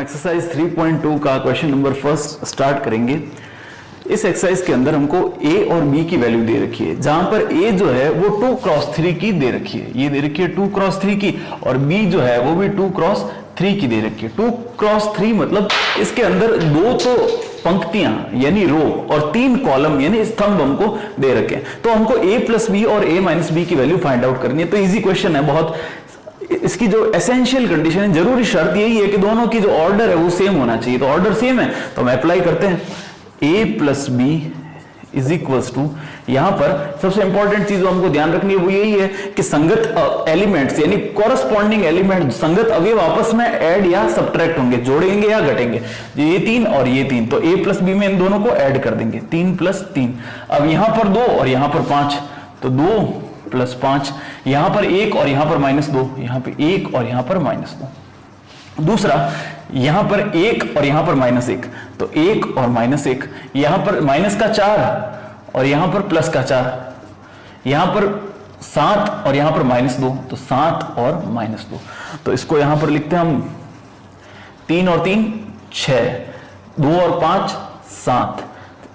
Exercise 3.2 का question number first start करेंगे। इस एक्सरसाइज के अंदर हमको a और b की वैल्यू दे रखी है, जहां पर a जो है वो 2 क्रॉस 3 की दे रखी है, ये दे रखी है 2 क्रॉस 3 की, और b जो है वो भी 2 क्रॉस 3 की दे रखी है। 2 क्रॉस 3 मतलब इसके अंदर 2 तो पंक्तियां यानी रो और 3 कॉलम यानी स्तंभ हमको दे रखे हैं। तो हमको a प्लस बी और a माइनस बी की वैल्यू फाइंड आउट करनी है। तो इजी क्वेश्चन है बहुत। इसकी जो एसेंशियल कंडीशन है, जरूरी शर्त यही है कि दोनों की जो ऑर्डर है वो सेम होना चाहिए। तो ऑर्डर सेम है तो हम अप्लाई करते हैं। a plus B is equals to, यहां पर सबसे इंपॉर्टेंट चीज जो हमको ध्यान रखनी है वो यही है कि संगत एलिमेंट्स यानी कॉरस्पॉन्डिंग एलिमेंट, संगत अवयव आपस में ऐड या सबट्रैक्ट होंगे, जोड़ेंगे या घटेंगे। ये 3 और ये 3, तो a प्लस बी में इन दोनों को ऐड कर देंगे, 3 प्लस 3। अब यहां पर 2 और यहां पर 5, तो 2 प्लस 5, यहां पर 1 और यहां पर -2, यहां पर 1 और यहां पर -2। दूसरा, यहां पर 1 और यहां पर -1, तो 1 और -1, यहां पर माइनस का 4 और यहां पर प्लस का 4, यहां पर 7 और यहां पर -2, तो 7 और -2। तो इसको यहां पर लिखते हैं हम 3 और 3 6, 2 और 5 7,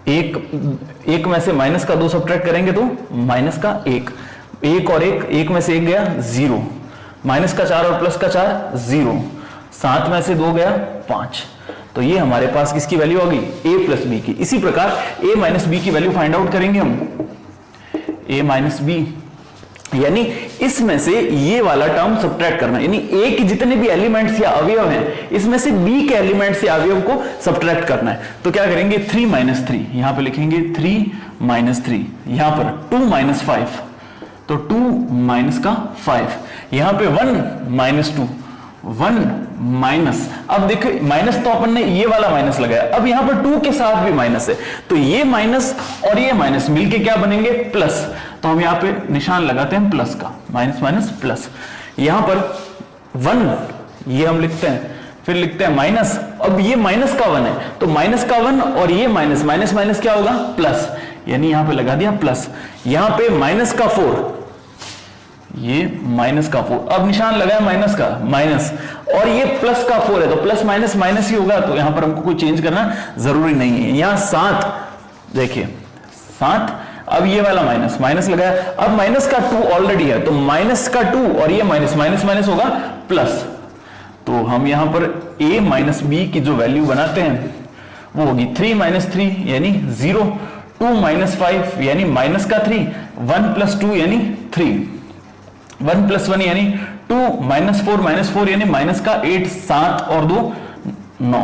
एक में से माइनस का 2 सब्ट्रैक्ट करेंगे तो माइनस का 1, 1 और 1 में से 1 गया 0, माइनस का 4 और प्लस का 4 0, 7 में से 2 गया 5। तो ये हमारे पास किसकी वैल्यू होगी, a प्लस बी की। इसी प्रकार a माइनस बी की वैल्यू फाइंड आउट करेंगे हम। a माइनस बी यानी इसमें से ये वाला टर्म सब्ट्रैक्ट करना, यानी a के जितने भी एलिमेंट्स या अवयव हैं इसमें से b के एलिमेंट्स या अवयव को सब्ट्रैक्ट करना है। तो क्या करेंगे, 3 माइनस 3, यहां पे लिखेंगे 3 माइनस 3, यहां पर 2 माइनस 5, तो 2 माइनस का 5, यहां पे 1 माइनस 2, 1 माइनस, अब देखो माइनस तो अपन ने ये वाला माइनस लगाया, अब यहां पर 2 के साथ भी माइनस है, तो ये माइनस और ये माइनस मिलके क्या बनेंगे, प्लस। तो हम यहां पे निशान लगाते हैं प्लस का, माइनस माइनस प्लस। यहां पर 1 ये हम लिखते हैं, फिर लिखते हैं माइनस, अब ये माइनस का 1 है तो माइनस का 1 और ये माइनस, माइनस माइनस क्या होगा, प्लस, यानी यहां पे लगा दिया प्लस। यहां पे माइनस का 4, ये माइनस का 4, अब निशान लगाया माइनस का, माइनस, और ये प्लस का 4 है तो प्लस माइनस माइनस ही होगा, तो यहां पर हमको कोई चेंज करना जरूरी नहीं है। यहां 7, देखिए 7, अब ये वाला माइनस, माइनस लगाया, अब माइनस का 2 ऑलरेडी है तो माइनस का 2 और ये माइनस, माइनस माइनस होगा प्लस। तो हम यहां पर a माइनस बी की जो वैल्यू बनाते हैं वो होगी 3 माइनस 3 यानी 0, 2 माइनस 5 यानी माइनस का 3, 1 प्लस 2 यानी 3, 1 प्लस 1 यानी 2, माइनस 4 यानी माइनस का 8, 7 और 2 9।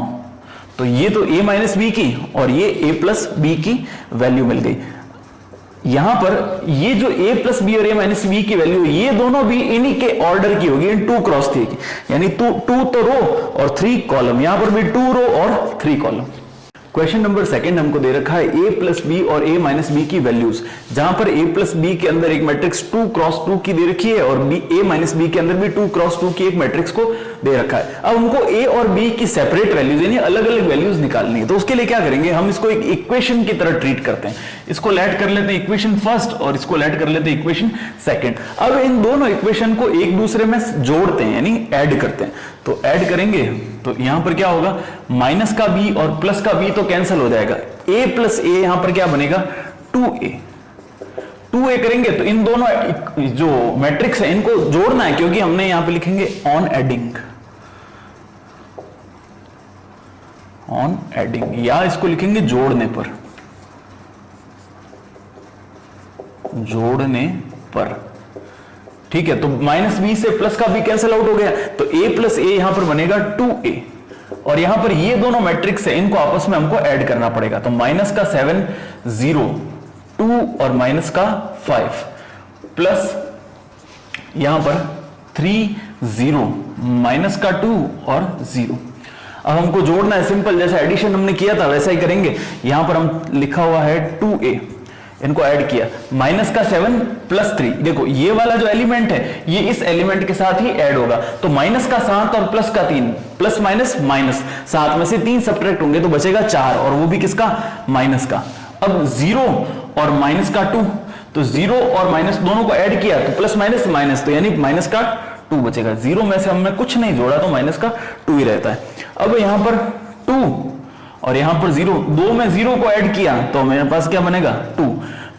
तो ये तो a माइनस बी की और ये a प्लस बी की वैल्यू मिल गई। यहां पर ये जो a प्लस बी और a माइनस बी की वैल्यू, ये दोनों भी इन्हीं के ऑर्डर की होगी, 2 क्रॉस 3 की, यानी 2 तो रो और 3 कॉलम, यहां पर भी 2 रो और 3 कॉलम। क्वेश्चन नंबर सेकंड हमको दे रखा है a प्लस बी और a माइनस बी की वैल्यूज, जहां पर a प्लस बी के अंदर एक मैट्रिक्स 2 क्रॉस 2 की दे रखी है और a माइनस बी के अंदर भी 2 क्रॉस 2 की एक मैट्रिक्स को दे रखा है। अब हमको a और b की सेपरेट वैल्यूज यानी अलग अलग वैल्यूज निकालनी है। तो उसके लिए क्या करेंगे, हम इसको एक इक्वेशन की तरह ट्रीट करते हैं। इसको लेट कर लेते हैं इक्वेशन फर्स्ट और इसको लेट कर लेते हैं इक्वेशन सेकंड। अब इन दोनों इक्वेशन को एक दूसरे में जोड़ते हैं यानी ऐड करते हैं। तो ऐड करेंगे तो यहां पर क्या होगा, माइनस का b और प्लस का b तो कैंसिल हो जाएगा, a प्लस a यहां पर क्या बनेगा 2a करेंगे तो इन दोनों जो मैट्रिक्स है इनको जोड़ना है, क्योंकि हमने यहां पे लिखेंगे ऑन एडिंग या इसको लिखेंगे जोड़ने पर, ठीक है। तो माइनस बी से प्लस का बी कैंसिल आउट हो गया, तो a प्लस a यहां पर बनेगा 2a, और यहां पर ये दोनों मैट्रिक्स है इनको आपस में हमको ऐड करना पड़ेगा। तो माइनस का 7 0, 2 और माइनस का 5 प्लस यहां पर 3 0, माइनस का 2 और 0। अब हमको जोड़ना है सिंपल, जैसे एडिशन हमने किया था वैसा ही करेंगे। यहां पर हम लिखा हुआ है 2a, इनको ऐड किया, माइनस का 7 प्लस 3, देखो ये वाला जो एलिमेंट है ये इस एलिमेंट के साथ ही ऐड होगा, तो माइनस का 7 और प्लस का 3, प्लस माइनस माइनस, 7 में से 3 सब्ट्रैक्ट होंगे तो बचेगा 4, और वो भी किसका, माइनस का। अब 0 और माइनस का 2, तो 0 और माइनस दोनों को ऐड किया तो प्लस माइनस माइनस, तो यानी माइनस का 2 बचेगा। 0 में से हमने कुछ नहीं जोड़ा तो माइनस का 2 ही रहता है। अब यहाँ पर 2 और यहाँ पर 0, 2 में 0 को ऐड किया तो मेरे पास क्या बनेगा 2।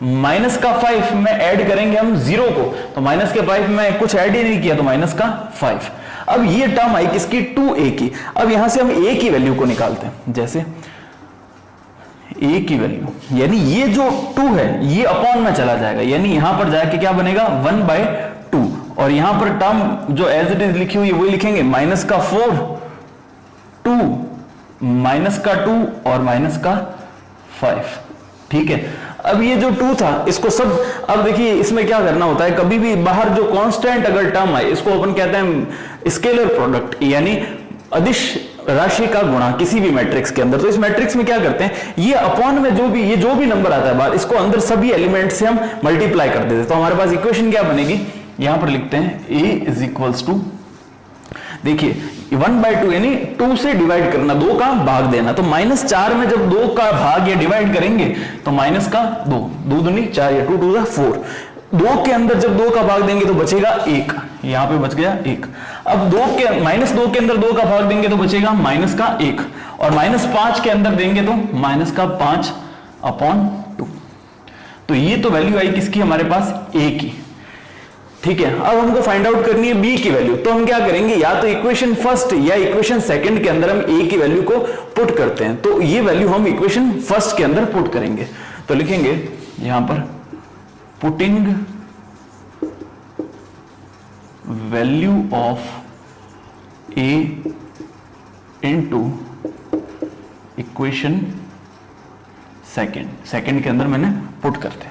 माइनस का 5 में ऐड करेंगे हम 0 को, तो माइनस के 5 में कुछ ऐड ही नहीं किया तो माइनस का 5। अब ये टर्म आई किसकी, 2a की। अब यहां से हम a की वैल्यू को निकालते हैं, जैसे a की वैल्यू, यानी ये जो 2 है ये अपॉन में चला जाएगा, यानी यहां पर जाके क्या बनेगा 1/2, और यहां पर टर्म जो एज इट इज लिखी हुई है वही लिखेंगे, माइनस का 4, 2, माइनस का 2 और माइनस का 5। ठीक है, अब ये जो 2 था इसको सब, अब देखिए इसमें क्या करना होता है, कभी भी बाहर जो कांस्टेंट अगर टर्म आए इसको अपन कहते हैं स्केलर प्रोडक्ट, यानी अदिश राशि का गुणा किसी भी मैट्रिक्स के अंदर। तो इस मैट्रिक्स में क्या करते हैं, ये अपॉन में जो भी नंबर आता है बाहर, इसको अंदर सभी एलिमेंट से हम मल्टीप्लाई कर देते हैं। तो हमारे पास इक्वेशन क्या बनेगी, यहां पर लिखते हैं a इज इक्वल्स टू, देखिए 1/2 यानी 2 से डिवाइड करना, 2 का भाग देना। तो -4 में जब 2 का भाग या डिवाइड करेंगे तो माइनस का 2, 2 दूनी 4 या 2 2 4। 2 के अंदर जब 2 का भाग देंगे तो बचेगा 1, यहां पे बच गया 1। अब -2 के अंदर 2 का भाग देंगे तो बचेगा माइनस का 1, और -5 के अंदर देंगे तो माइनस का 5/2। तो ये तो वैल्यू आई किसकी, हमारे पास a की। ठीक है, अब हमको फाइंड आउट करनी है b की वैल्यू। तो हम क्या करेंगे, या तो इक्वेशन फर्स्ट या इक्वेशन सेकंड के अंदर हम a की वैल्यू को पुट करते हैं। तो ये वैल्यू हम इक्वेशन फर्स्ट के अंदर पुट करेंगे। तो लिखेंगे यहां पर putting value of a into equation second के अंदर मैंने पुट करते हैं।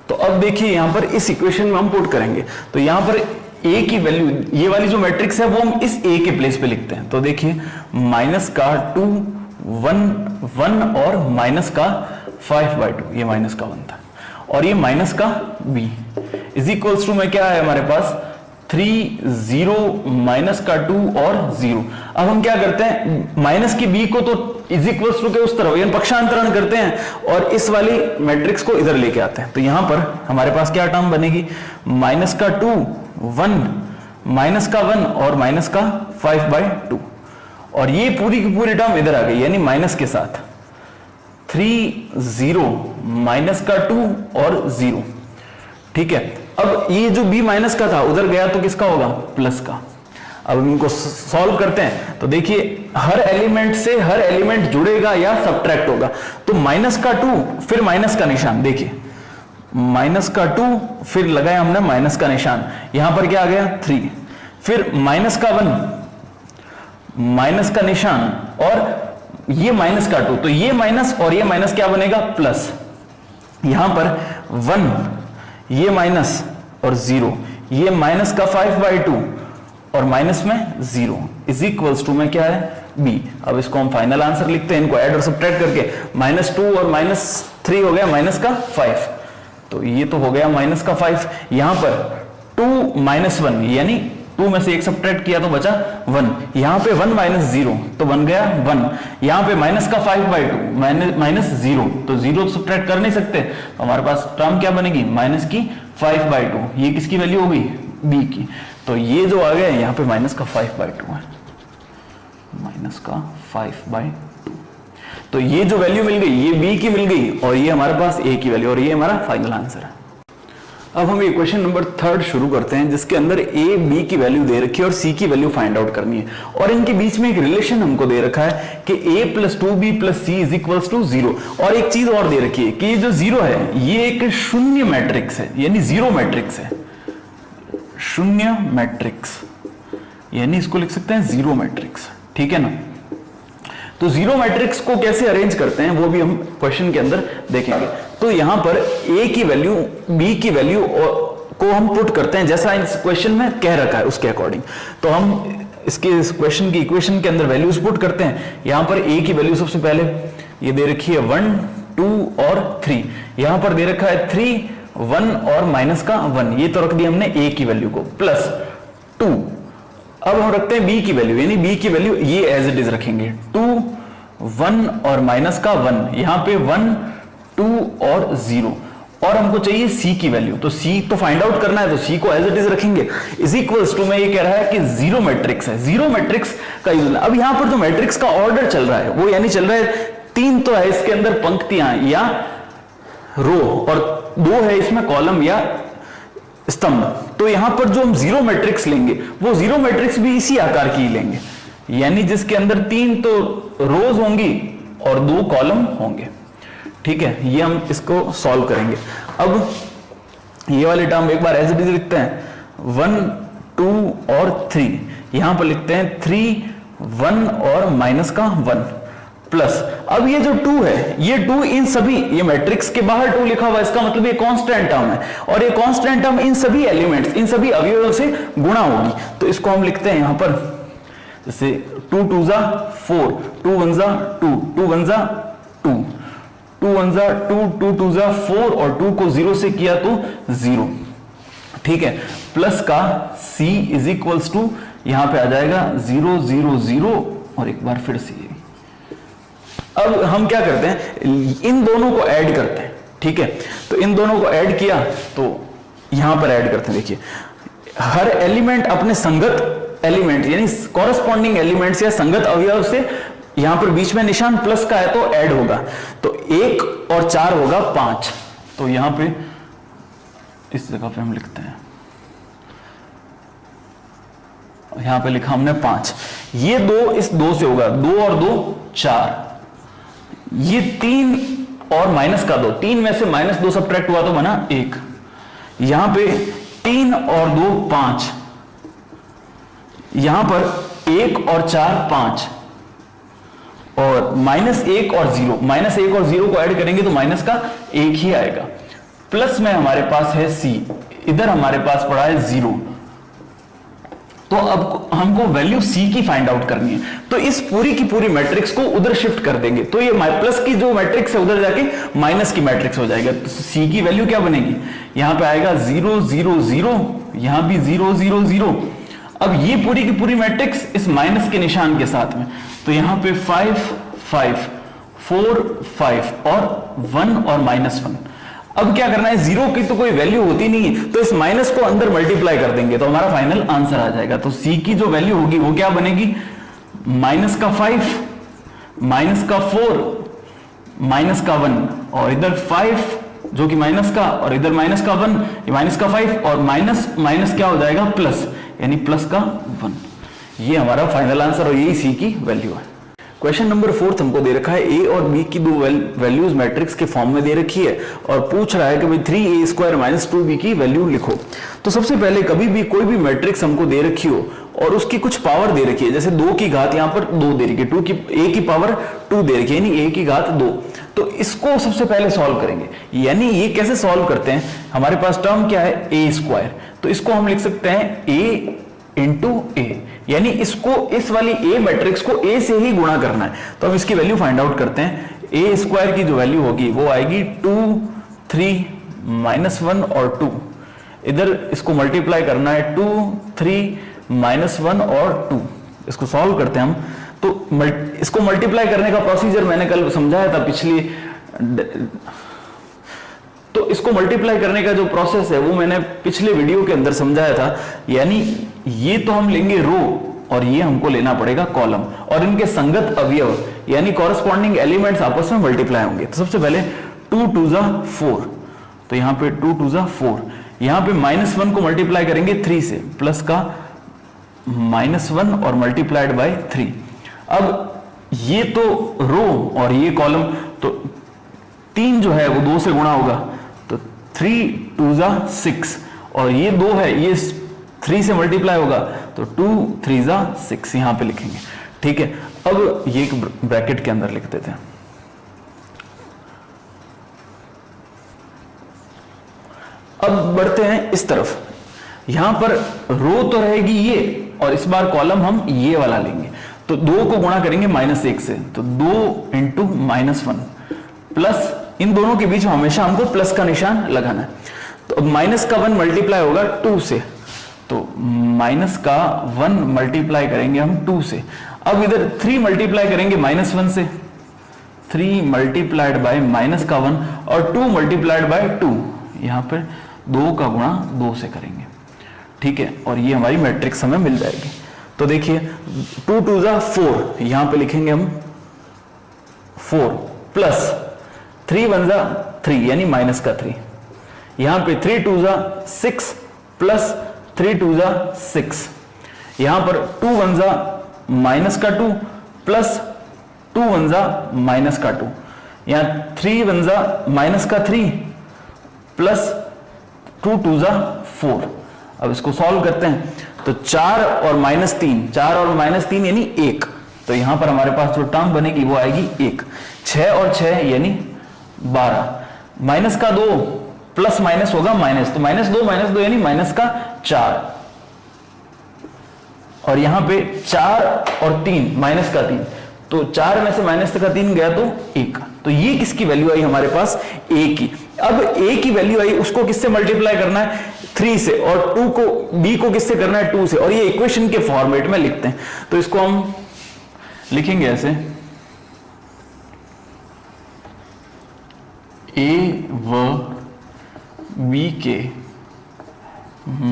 तो अब देखिए यहां पर इस इक्वेशन में हम पुट करेंगे, तो यहां पर a की वैल्यू, ये वाली जो मैट्रिक्स है वो हम इस a के प्लेस पे लिखते हैं। तो देखिए माइनस का 2 1 1 और माइनस का 5/2, ये माइनस का 1 था, और ये माइनस का b इज इक्वल्स टू में क्या है हमारे पास 3 0 माइनस का 2 और 0। अब हम क्या करते हैं, माइनस की b को तो इज इक्वल्स टू के उस तरफ यानी पक्षांतरण करते हैं और इस वाली मैट्रिक्स को इधर लेके आते हैं। तो यहां पर हमारे पास क्या टर्म बनेगी, माइनस का 2 1 माइनस का 1 और माइनस का 5/2, और ये पूरी की पूरी टर्म इधर आ गई यानी माइनस के साथ 3 0 माइनस का 2 और 0। ठीक है, अब ये जो b माइनस का था उधर गया तो किसका होगा, प्लस का। अब इनको सॉल्व करते हैं तो देखिए हर एलिमेंट से हर एलिमेंट जुड़ेगा या सब्ट्रैक्ट होगा। तो माइनस का 2 फिर माइनस का निशान, देखिए माइनस का 2 फिर लगाया हमने माइनस का निशान, यहां पर क्या आ गया 3, फिर माइनस का 1 माइनस का निशान, और ये माइनस का 2, तो ये माइनस और ये माइनस क्या बनेगा प्लस, यहां पर 1 ये माइनस और 0, ये माइनस का 5/2 और माइनस में 0 इज इक्वल्स टू में क्या है b। अब इसको हम फाइनल आंसर लिखते हैं, इनको ऐड और सब्ट्रैक्ट करके, -2 और -3 हो गया माइनस का 5, तो ये तो हो गया माइनस का 5। यहां पर 2 -1 यानी 2 में से 1 सब्ट्रैक्ट किया तो बचा 1, यहां पे 1 - 0 तो बन गया 1, यहां पे माइनस का 5/2 माइनस 0, तो 0 तो सब्ट्रैक्ट कर नहीं सकते, तो हमारे पास टर्म क्या बनेगी माइनस की 5/2, ये किसकी वैल्यू होगी b की। तो ये जो आ गया यहाँ पे माइनस का 5/2 है, माइनस का 5/2। तो ये जो वैल्यू मिल गई ये b की मिल गई और ये हमारे पास a की वैल्यू, और ये हमारा फाइनल आंसर है। अब हम इक्वेशन नंबर 3 शुरू करते हैं जिसके अंदर a b की वैल्यू दे रखी है और c की वैल्यू फाइंड आउट करनी है, और इनके बीच में एक रिलेशन हमको दे रखा है कि a + 2b + c is equals to 0। और एक चीज और दे रखी है कि ये जो 0 है ये एक शून्य मैट्रिक्स है, यानी जीरो मैट्रिक्स है, शून्य मैट्रिक्स, यानी इसको लिख सकते हैं जीरो मैट्रिक्स। ठीक है ना, तो जीरो मैट्रिक्स को कैसे अरेंज करते हैं वो भी हम क्वेश्चन के अंदर देखेंगे। तो यहां पर a की वैल्यू b की वैल्यू को हम पुट करते हैं जैसा इस क्वेश्चन में कह रखा है उसके अकॉर्डिंग। तो हम इसके इस क्वेश्चन की इक्वेशन के अंदर वैल्यूज पुट करते हैं। यहां पर a की वैल्यू सबसे पहले ये दे रखी है 1 2 और 3, यहां पर दे रखा है 3 1 और माइनस का 1, ये तो रख दिया हमने a की वैल्यू को, प्लस 2। अब हम रखते हैं b की वैल्यू, यानी b की वैल्यू ये एज इट इज रखेंगे 2 1 और माइनस का 1, यहां पे 1 2 और 0, और हमको चाहिए सी की वैल्यू, तो सी तो फाइंड आउट करना है, तो सी को एज इट इज रखेंगे, इज इक्वल्स टू में ये कह रहा है कि जीरो मैट्रिक्स है, जीरो मैट्रिक्स का यूज। अब यहां पर जो मैट्रिक्स का ऑर्डर चल रहा है वो यानी चल रहा है 3 तो है इसके अंदर पंक्तियां या रो, और 2 है इसमें कॉलम या स्तंभ। तो यहां पर जो हम जीरो मैट्रिक्स लेंगे वो जीरो मैट्रिक्स भी इसी आकार की ही लेंगे, यानी जिसके अंदर 3 तो रोज होंगी और 2 कॉलम होंगे। ठीक है, ये हम इसको सॉल्व करेंगे। अब ये वाले टर्म एक बार एज इट इज लिखते हैं, 1 2 और 3, यहां पर लिखते हैं 3 1 और माइनस का 1 प्लस, अब ये जो 2 है ये 2 इन सभी, ये मैट्रिक्स के बाहर 2 लिखा हुआ है, इसका मतलब ये कांस्टेंट टर्म है, और ये कांस्टेंट टर्म इन सभी एलिमेंट्स, इन सभी अवयवों से गुणा होगी। तो इसको हम लिखते हैं यहां पर जैसे 2 2 जा 4, 2 1 जा 2, 2 1 जा 2, 2 1 जा 2, 2 2 जा 4, और 2 को 0 से किया तो 0। ठीक है, प्लस का c इज इक्वल्स टू यहां पे आ जाएगा 0 0 0 और एक बार फिर से। अब हम क्या करते हैं, इन दोनों को ऐड करते हैं। ठीक है, तो इन दोनों को ऐड किया तो यहां पर ऐड करते हैं, देखिए हर एलिमेंट अपने संगत एलिमेंट यानी कॉरेस्पॉन्डिंग एलिमेंट्स या संगत अवयव से, यहां पर बीच में निशान प्लस का है तो ऐड होगा, तो 1 और 4 होगा 5, तो यहां पे इस जगह पे हम लिखते हैं, यहां पे लिखा हमने 5, ये 2 इस 2 से होगा, 2 और 2 4, ये 3 और माइनस का 2, 3 में से -2 सब्ट्रैक्ट हुआ तो बना 1, यहां पे 3 और 2 5, यहां पर 1 और 4 5, और -1 और 0, -1 और 0 को ऐड करेंगे तो माइनस का 1 ही आएगा, प्लस में हमारे पास है c, इधर हमारे पास पड़ा है 0, तो अब हमको वैल्यू c की फाइंड आउट करनी है, तो इस पूरी की पूरी मैट्रिक्स को उधर शिफ्ट कर देंगे, तो ये प्लस की जो मैट्रिक्स है उधर जाके माइनस की मैट्रिक्स हो जाएगा, तो c की वैल्यू क्या बनेगी, यहां पे आएगा 0 0 0, यहां भी 0 0 0। अब ये पूरी की पूरी मैट्रिक्स इस माइनस के निशान के साथ में, तो यहां पे 5 5 4 5 और 1 और -1। अब क्या करना है, 0 की तो कोई वैल्यू होती नहीं है, तो इस माइनस को अंदर मल्टीप्लाई कर देंगे तो हमारा फाइनल आंसर आ जाएगा। तो c की जो वैल्यू होगी वो क्या बनेगी, -5 -4 -1, और इधर 5 जो कि माइनस का, और इधर -1, ये -5, और माइनस क्या हो जाएगा प्लस, यानी +1। ये हमारा फाइनल आंसर और यही सी की वैल्यू है। क्वेश्चन नंबर 4 हमको दे रखा है ए और बी की दो वैल्यूज मैट्रिक्स के फॉर्म में दे रखी है और पूछ रहा है कि भाई 3a² - 2b की वैल्यू लिखो। तो सबसे पहले कभी भी कोई भी मैट्रिक्स हमको दे रखी हो और उसकी कुछ पावर दे रखी है, जैसे 2 की घात यहाँ पर 2 दे रखी है, a की पावर 2 दे रखी है, यानी a की घात 2, तो इसको सबसे पहले सॉल्व करेंगे। यानी ये कैसे सॉल्व करते हैं, हमारे पास टर्म क्या है a², तो इसको हम लिख सकते हैं a इंटू ए, यानी इसको इस वाली ए मैट्रिक्स को ए से ही गुणा करना है। तो हम इसकी वैल्यू फाइंड आउट करते हैं। a² की जो वैल्यू होगी वो आएगी 2 3 -1 और 2, इधर इसको मल्टीप्लाई करना है 2 3 -1 और 2, इसको सॉल्व करते हैं हम। तो इसको मल्टीप्लाई करने का प्रोसीजर मैंने कल समझाया था पिछली, तो इसको मल्टीप्लाई करने का जो प्रोसेस है वो मैंने पिछले वीडियो के अंदर समझाया था। यानी ये तो हम लेंगे रो और ये हमको लेना पड़ेगा कॉलम, और इनके संगत अवयव यानी कॉरेस्पॉन्डिंग एलिमेंट्स आपस में मल्टीप्लाई होंगे। तो सबसे पहले 2 2 जा 4, तो यहां पे 2 2 जा 4, यहां पे -1 को मल्टीप्लाई करेंगे 3 से, प्लस का -1 और मल्टीप्लाइड बाय 3। अब ये तो रो और ये कॉलम, तो 3 जो है वो 2 से गुणा होगा, तो 3 2 जा 6, और ये 2 है ये 3 से मल्टीप्लाई होगा, तो 2 3 जा 6 यहां पे लिखेंगे। ठीक है, अब ये एक ब्रैकेट के अंदर लिख देते हैं। अब बढ़ते हैं इस तरफ, यहां पर रो तो रहेगी ये, और इस बार कॉलम हम ये वाला लेंगे, तो 2 को गुणा करेंगे -1 से, तो 2 इंटू -1 प्लस, इन दोनों के बीच में हमेशा हमको प्लस का निशान लगाना है। तो अब -1 मल्टीप्लाई होगा 2 से, तो -1 मल्टीप्लाई करेंगे हम 2 से। अब इधर 3 मल्टीप्लाई करेंगे -1 से, 3 मल्टीप्लाइड बाय माइनस का 1 और 2 मल्टीप्लाइड बाय 2, यहाँ पर 2 का गुणा 2 से करेंगे, ठीक है, और ये हमारी मैट्रिक्स हमें मिल जाएगी। तो देखिए 2 2 जा 4, यहाँ पे लिखेंगे हम 4 प्लस 3 1 जा 3 यानी माइनस का 3, यहाँ पे 3 2 जा 6 प्लस 3 2 जा 6, यहाँ पर 2 1 जा माइनस का 2 प्लस 2 1 जा माइनस का 2, यहाँ 3 1 जा माइनस का 3 प्लस 2 2 जा 4। अब इसको सॉल्व करते हैं तो 4 और -3, 4 और -3 यानी 1, तो यहां पर हमारे पास जो टर्म बनेगी वो आएगी 1। 6 और 6 यानी 12, माइनस का 2 प्लस माइनस होगा माइनस, तो -2 यानी माइनस का 4, और यहां पे 4 और 3 माइनस का 3, तो 4 में से माइनस का 3 गया तो 1, तो ये किसकी वैल्यू आई हमारे पास, a की। अब a की वैल्यू आई, उसको किससे मल्टीप्लाई करना है, 3 से, और 2 को b को किससे करना है, 2 से, और ये इक्वेशन के फॉर्मेट में लिखते हैं। तो इसको हम लिखेंगे ऐसे, a व b के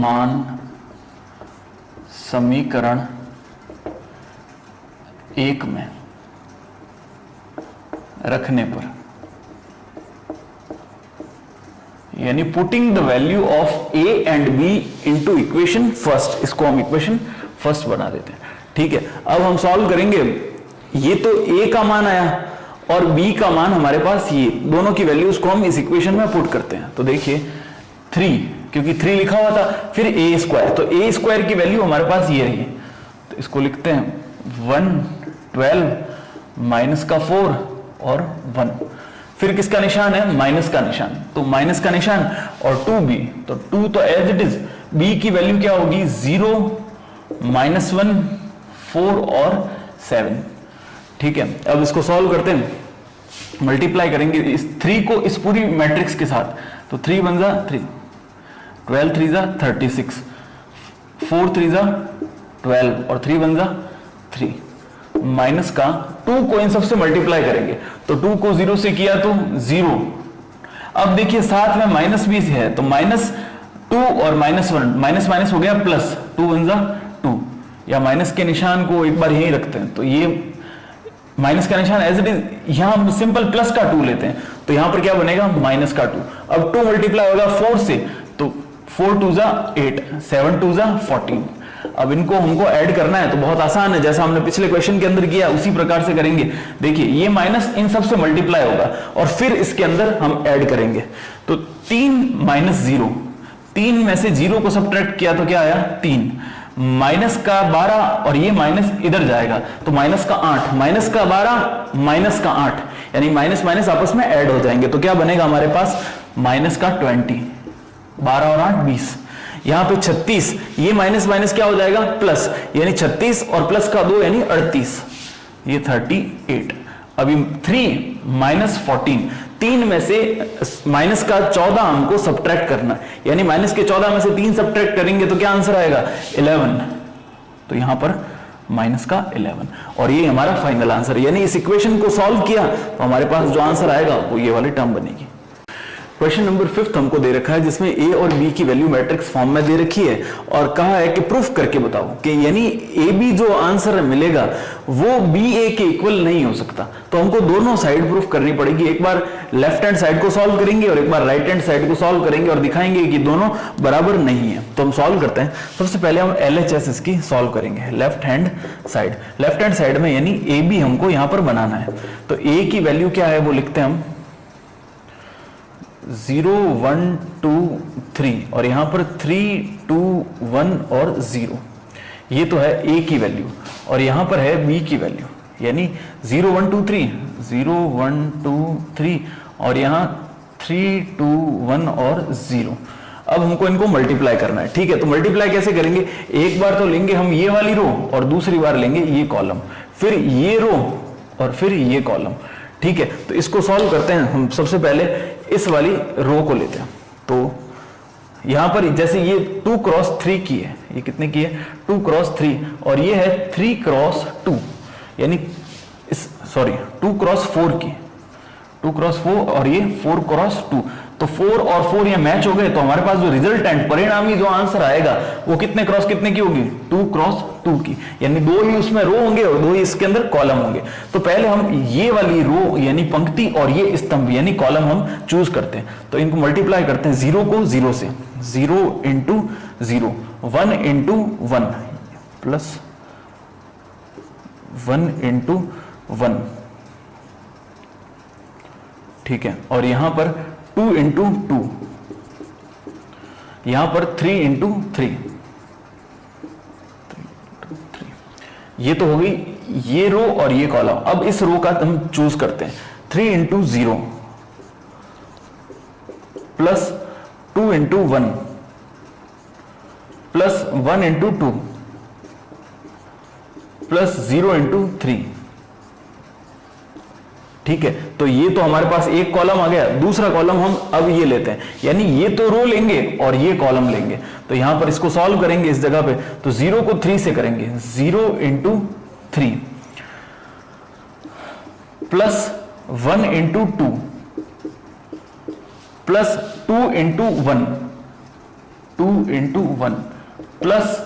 मान समीकरण 1 में रखने पर, यानी putting the value of a and b into equation first, इसको हम इक्वेशन फर्स्ट बना देते हैं, ठीक है। अब हम सॉल्व करेंगे, ये तो a का मान आया और b का मान हमारे पास, ये दोनों की वैल्यूज को हम इस इक्वेशन में पुट करते हैं। तो देखिए 3, क्योंकि 3 लिखा हुआ था, फिर a स्क्वायर, तो a स्क्वायर की वैल्यू हमारे पास ये रही, तो इसको लिखते हैं 1 12 माइनस का 4 और 1, फिर किसका निशान है, माइनस का निशान, तो माइनस का निशान और 2b, तो 2 तो एज इट इज, b की वैल्यू क्या होगी 0 -1 4 और 7, ठीक है। अब इसको सॉल्व करते हैं, मल्टीप्लाई करेंगे इस 3 को इस पूरी मैट्रिक्स के साथ, तो 3 1 जा 3, 12 3 जा 36, 4 3 जा 12 और 3 1 जा 3, माइनस का 2 को इन सबसे मल्टीप्लाई करेंगे, तो 2 को 0 से किया तो 0, अब देखिए साथ में माइनस भी है, तो -2 और -1, माइनस माइनस हो गया प्लस, 2 1 जा 2, या माइनस के निशान को एक बार यही रखते हैं, तो ये माइनस का निशान एज इट इज, यहां हम सिंपल प्लस का 2 लेते हैं, तो यहां पर क्या बनेगा माइनस का 2, अब 2 मल्टीप्लाई होगा 4 से, तो 4 2 जा 8, 7 2 जा 14, अब इनको हमको ऐड करना है, तो बहुत आसान है, जैसा हमने पिछले क्वेश्चन के अंदर किया उसी प्रकार से करेंगे। देखिए ये माइनस इन सब से मल्टीप्लाई होगा और फिर इसके अंदर हम ऐड करेंगे, तो 3 -0, 3 में से 0 को सब्ट्रैक्ट किया तो क्या आया 3, माइनस का 12 और ये माइनस इधर जाएगा, तो माइनस का 8, माइनस का 12 माइनस का 8, यानी माइनस माइनस आपस में ऐड हो जाएंगे, तो क्या बनेगा हमारे पास माइनस का 20, 12 और 8 20, यहां पे 36, ये माइनस माइनस क्या हो जाएगा प्लस, यानी 36 और प्लस का 2 यानी 38, ये 38। अभी 3 -14, 3 में से माइनस का 14 हमको सब्ट्रैक्ट करना, यानी माइनस के 14 में से 3 सब्ट्रैक्ट करेंगे तो क्या आंसर आएगा 11, तो यहां पर माइनस का 11, और ये हमारा फाइनल आंसर, यानी इस इक्वेशन को सॉल्व किया तो हमारे पास जो आंसर आएगा वो ये वाली टर्म बनेगी। क्वेश्चन नंबर 5 हमको दे रखा है, जिसमें a और b की वैल्यू मैट्रिक्स फॉर्म में दे रखी है और कहा है कि प्रूफ करके बताओ कि यानी ab जो आंसर मिलेगा वो ba के इक्वल नहीं हो सकता, तो हमको दोनों साइड प्रूफ करनी पड़ेगी, एक बार लेफ्ट हैंड साइड को सॉल्व करेंगे और एक बार राइट हैंड साइड को सॉल्व करेंगे और दिखाएंगे कि दोनों बराबर नहीं है। तो हम सॉल्व करते हैं, सबसे पहले हम LHS इसकी सॉल्व करेंगे, लेफ्ट हैंड साइड में, यानी ab हमको यहां पर बनाना है, तो a की वैल्यू क्या है वो लिखते हैं हम 0 1 2 3 और यहां पर 3 2 1 और 0, ये तो है a की वैल्यू, और यहां पर है b की वैल्यू, यानी 0 1 2 3 0 1 2 3 और यहां 3 2 1 और 0। अब हमको इनको मल्टीप्लाई करना है, ठीक है, तो मल्टीप्लाई कैसे करेंगे, एक बार तो लेंगे हम ये वाली रो और दूसरी बार लेंगे ये कॉलम, फिर ये रो और फिर ये कॉलम, ठीक है। तो इसको सॉल्व करते हैं, हम सबसे पहले इस वाली रो को लेते हैं, तो यहां पर जैसे ये 2 क्रॉस 3 की है, ये कितने की है 2 क्रॉस 3, और ये है 3 क्रॉस 2, यानी 2 क्रॉस 4 की, 2 क्रॉस 4 और ये 4 क्रॉस 2, तो 4 और 4 ये मैच हो गए, तो हमारे पास जो रिजल्टेंट परिणामी जो आंसर आएगा वो कितने क्रॉस कितने की होगी, 2 क्रॉस 2 की, यानी 2 ही उसमें रो होंगे और 2 ही इसके अंदर कॉलम होंगे। तो पहले हम ये वाली रो यानी पंक्ति और ये स्तंभ यानी कॉलम हम चूज करते हैं, तो इनको मल्टीप्लाई करते हैं, 0 को 0 से, 0 इंटू 0, 1 इंटू 1 प्लस 1 इंटू 1, ठीक है, और यहां पर 2 इंटू 2, यहां पर 3 इंटू 3, ये तो हो गई ये रो और ये कॉलम। अब इस रो का हम चूज करते हैं, 3 into 0 plus 2 into 1 plus 1 into 2 plus 0 into 3, ठीक है। तो ये तो हमारे पास एक कॉलम आ गया, दूसरा कॉलम हम अब ये लेते हैं, यानी ये तो रो लेंगे और ये कॉलम लेंगे, तो यहां पर इसको सॉल्व करेंगे इस जगह पे, तो 0 को 3 से करेंगे, 0 into 3 plus 1 into 2 plus 2 into 1, 2 into 1 plus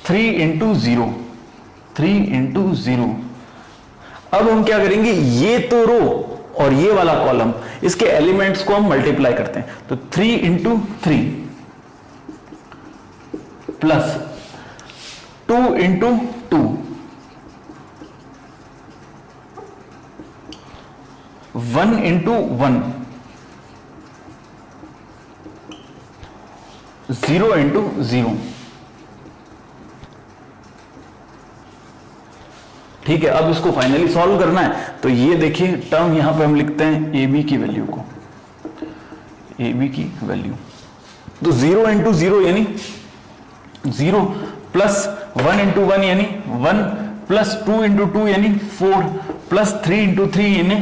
3 into 0, 3 into 0। अब हम क्या करेंगे, ये तो रो और ये वाला कॉलम, इसके एलिमेंट्स को हम मल्टीप्लाई करते हैं, तो 3 into 3 plus 2 into 2 1 into 1 0 into 0, ठीक है। अब इसको फाइनली सॉल्व करना है, तो ये देखिए टर्म यहां पे हम लिखते हैं ए बी की वैल्यू को, ए बी की वैल्यू, तो 0 इंटू 0 यानी 0 प्लस 1 इंटू 1 यानी 1 प्लस 2 इंटू 2 यानी 4 प्लस 3 इंटू 3 यानी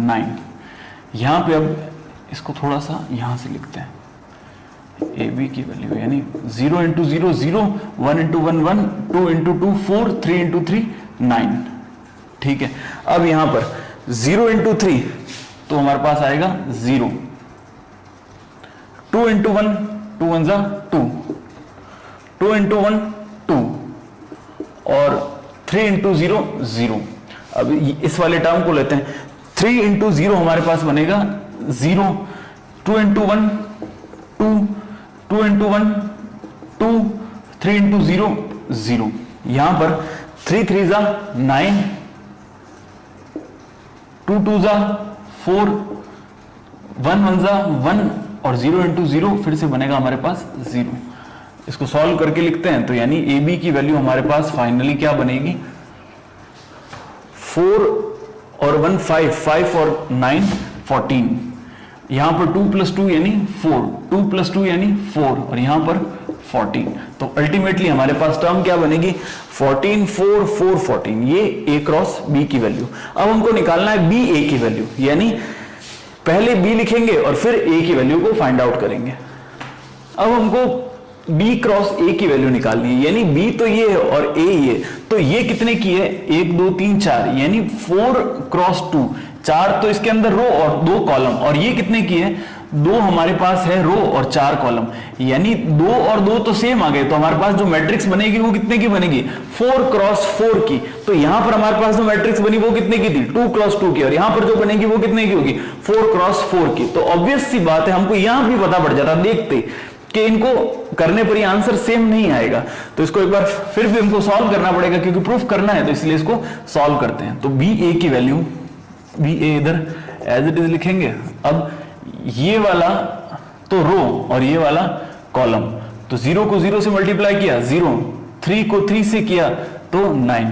9। यहां पे अब इसको थोड़ा सा यहां से लिखते हैं, ए बी की वैल्यू यानी 0 इंटू 0 0, 1 इंटू 1 1, 2 इंटू 2 4, 3 इंटू 3 9, ठीक है। अब यहां पर 0 इंटू 3 तो हमारे पास आएगा 0, 2 इंटू 1 2 1 जा 2, 2 इंटू 1 2 और 3 इंटू 0 0। अब इस वाले टर्म को लेते हैं, 3 इंटू 0 हमारे पास बनेगा 0, 2 इंटू 1 2, 2 इंटू 1 2, 3 इंटू 0 0। यहां पर 3 3 जा 9, 2 2 जा 4, 1 1 जा 1 और 0 इंटू 0 फिर से बनेगा हमारे पास 0। इसको सॉल्व करके लिखते हैं, तो यानी ए बी की वैल्यू हमारे पास फाइनली क्या बनेगी, 4 और 1 5, 5 और 9 14, यहां पर 2 प्लस 2 यानी 4, 2 प्लस 2 यानी 4 और यहां पर 14। तो अल्टीमेटली हमारे पास टर्म क्या बनेगी, 14 4 4 14, ये ए क्रॉस बी की वैल्यू। अब हमको निकालना है बी ए की वैल्यू, यानी पहले बी लिखेंगे और फिर ए की वैल्यू को फाइंड आउट करेंगे। अब हमको बी क्रॉस ए की वैल्यू निकालनी है, यानी बी तो ये है और ए ये, तो ये कितने की है, 1 2 3 4, यानी 4 क्रॉस 2, 4 तो इसके अंदर रो और 2 कॉलम, और ये कितने की है, 2 हमारे पास है रो और 4 कॉलम, यानी 2 और 2 तो सेम आ गए, तो हमारे पास जो मैट्रिक्स बनेगी वो कितने की बनेगी, 4 क्रॉस 4 की। तो यहां पर हमारे पास जो मैट्रिक्स बनी वो कितने की थी, 2 क्रॉस 2 की, और यहां पर जो बनेगी वो कितने की होगी, 4 क्रॉस 4 की। तो ऑब्वियस सी बात है, हमको यहां भी पता पड़ जाता देखते कि इनको करने पर ये आंसर सेम नहीं आएगा, तो इसको एक बार फिर भी हमको सॉल्व करना पड़ेगा, क्योंकि प्रूफ करना है, तो इसलिए इसको सॉल्व करते हैं। तो बी ए की वैल्यू, बी ए इधर एज इट इज लिखेंगे। अब ये वाला तो रो और ये वाला कॉलम, तो 0 को 0 से मल्टीप्लाई किया 0, 3 को 3 से किया तो 9।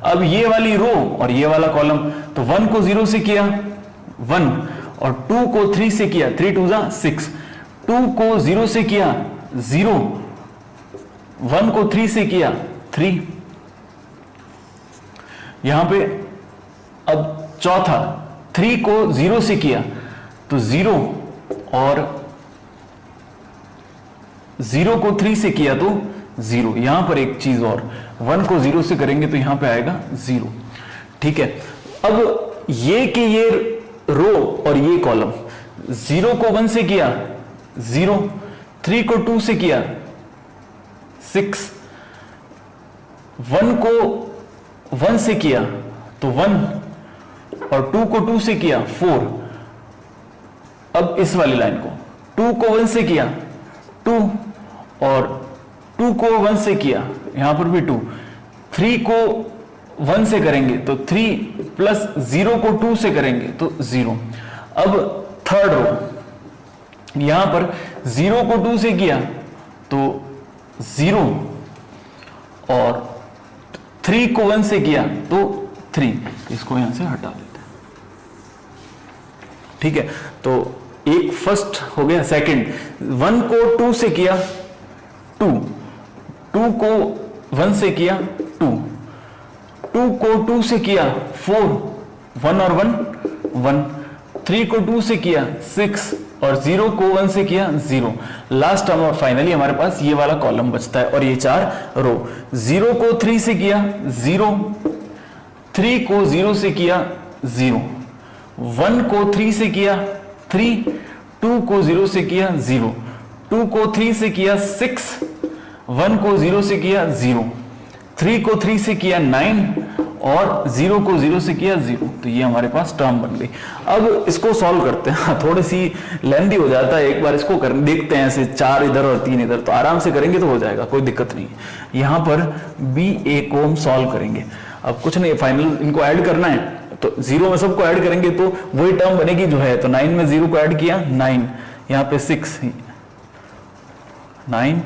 अब ये वाली रो और ये वाला कॉलम, तो 1 को 0 से किया 1 और 2 को 3 से किया, 3 2 जा 6, 2 को 0 से किया 0, 1 को 3 से किया 3। यहां पे अब चौथा 3 को 0 से किया तो 0 और 0 को 3 से किया तो 0। यहां पर एक चीज और, 1 को 0 से करेंगे तो यहां पे आएगा 0, ठीक है। अब ये कि ये रो और ये कॉलम, 0 को 1 से किया 0, 3 को 2 से किया 6, 1 को 1 से किया तो 1, और 2 को 2 से किया 4। अब इस वाली लाइन को 2 को 1 से किया 2, और 2 को 1 से किया, यहां पर भी 2, 3 को 1 से करेंगे तो 3, प्लस 0 को 2 से करेंगे तो 0। अब थर्ड रो, यहां पर 0 को 2 से किया तो 0, और 3 को 1 से किया तो 3। इसको यहां से हटा देते हैं, ठीक है। तो एक फर्स्ट हो गया। सेकंड, 1 को 2 से किया 2, 2 को 1 से किया 2, 2 को 2 से किया 4, 1 और 1 1, 3 को 2 से किया 6, और 0 को 1 से किया 0। लास्ट टर्म और फाइनली हमारे पास ये वाला कॉलम बचता है और ये 4 रो। 0 को 3 से किया 0, 3 को 0 से किया 0, 1 को 3 से किया 3, 2 को 0 से किया 0, 2 को 3 से किया 6, 1 को 0 से किया 0, 3 को 3 से किया 9, और 0 को 0 से किया 0। तो ये हमारे पास टर्म बन गई। अब इसको सॉल्व करते हैं, थोड़ी सी लेंथी हो जाता है, एक बार इसको कर देखते हैं, ऐसे 4 इधर और 3 इधर, तो आराम से करेंगे तो हो जाएगा, कोई दिक्कत नहीं है। यहां पर बी ए को हम सॉल्व करेंगे। अब कुछ नहीं, फाइनल इनको ऐड करना है, तो 0 में सबको ऐड करेंगे तो वही टर्म बनेगी जो है। तो 9 में 0 को ऐड किया 9, यहां पे 6, 9,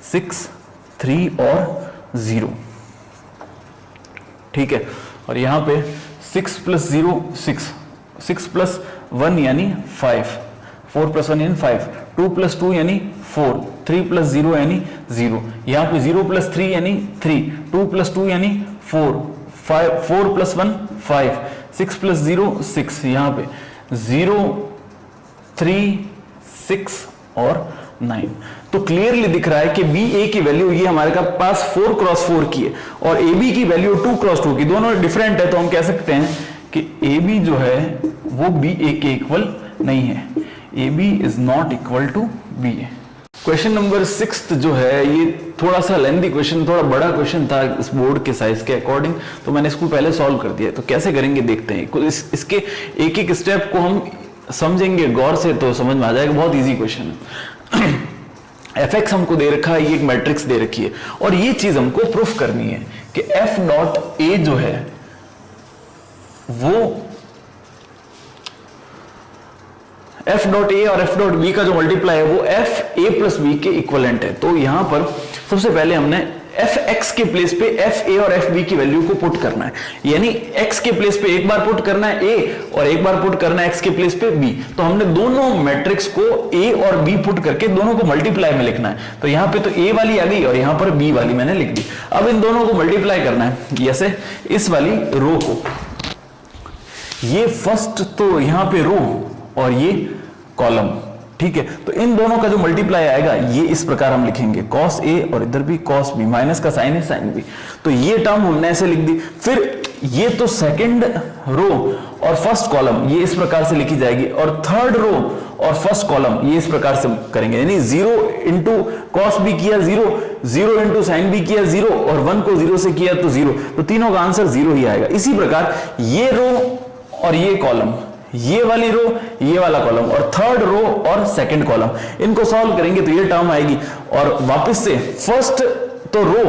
6, 3 और 0, ठीक है। और यहां पे 6 प्लस 0 6, 6 प्लस 1 यानी 5, 4 प्लस 1 यानी 5, 2 प्लस 2 यानी 4, 3 प्लस 0 यानी 0, यहां पे 0 प्लस 3 यानी 3, 2 प्लस 2 यानी 4, 4 प्लस 1 5, 6 प्लस 0 6, यहां पे 0, 3, 6 और 9। तो क्लियरली दिख रहा है कि बी ए की वैल्यू ये हमारे पास 4 क्रॉस 4 की है, और ए बी की वैल्यू 2 क्रॉस 2 की, दोनों डिफरेंट है। तो हम कह सकते हैं कि ए बी जो है वो बी ए के इक्वल नहीं है, A B is not equal to B A. Question number 6 जो है ये थोड़ा सा लेंथी क्वेश्चन, थोड़ा बड़ा क्वेश्चन था इस बोर्ड के साइज के अकॉर्डिंग, तो मैंने इसको पहले सॉल्व कर दिया। तो कैसे करेंगे देखते हैं, इसके एक एक स्टेप को हम समझेंगे गौर से तो समझ में आ जाएगा, बहुत इजी क्वेश्चन है। एफ एक्स हमको दे रखा है, ये एक मैट्रिक्स दे रखी है, और ये चीज हमको प्रूफ करनी है कि एफ डॉट ए जो है वो एफ डॉट ए और एफ डॉट बी का जो मल्टीप्लाई है वो एफ ए प्लस बी के इक्वलेंट है। तो यहां पर सबसे पहले हमने एफ एक्स के प्लेस पे एफ ए और एफ बी की वैल्यू को पुट करना है, यानी एक्स के प्लेस पे एक बार पुट करना है ए और एक बार पुट करना है एक्स के प्लेस पे बी। तो हमने दोनों मैट्रिक्स को ए और बी पुट करके दोनों को मल्टीप्लाई में लिखना है। तो यहां पे तो ए वाली आ गई और यहां पर बी वाली मैंने लिख दी। अब इन दोनों को मल्टीप्लाई करना है, जैसे इस वाली रो को, ये फर्स्ट तो यहां पे रो और ये कॉलम, ठीक है। तो इन दोनों का जो मल्टीप्लाई आएगा ये इस प्रकार हम लिखेंगे, कॉस ए और इधर भी कॉस बी, माइनस का साइन है साइन बी। तो ये टर्म हमने ऐसे लिख दी। फिर ये तो सेकंड रो और फर्स्ट कॉलम ये इस प्रकार से लिखी जाएगी, और थर्ड रो और फर्स्ट कॉलम ये इस प्रकार से करेंगे, यानी 0 इंटू कॉस बी किया 0, 0 इंटू साइन बी किया 0, और 1 को 0 से किया तो 0। तो तीनों का आंसर 0 ही आएगा। इसी प्रकार ये रो और ये कॉलम, ये वाली रो ये वाला कॉलम, और थर्ड रो और सेकंड कॉलम, इनको सॉल्व करेंगे तो ये टर्म आएगी। और वापस से फर्स्ट तो रो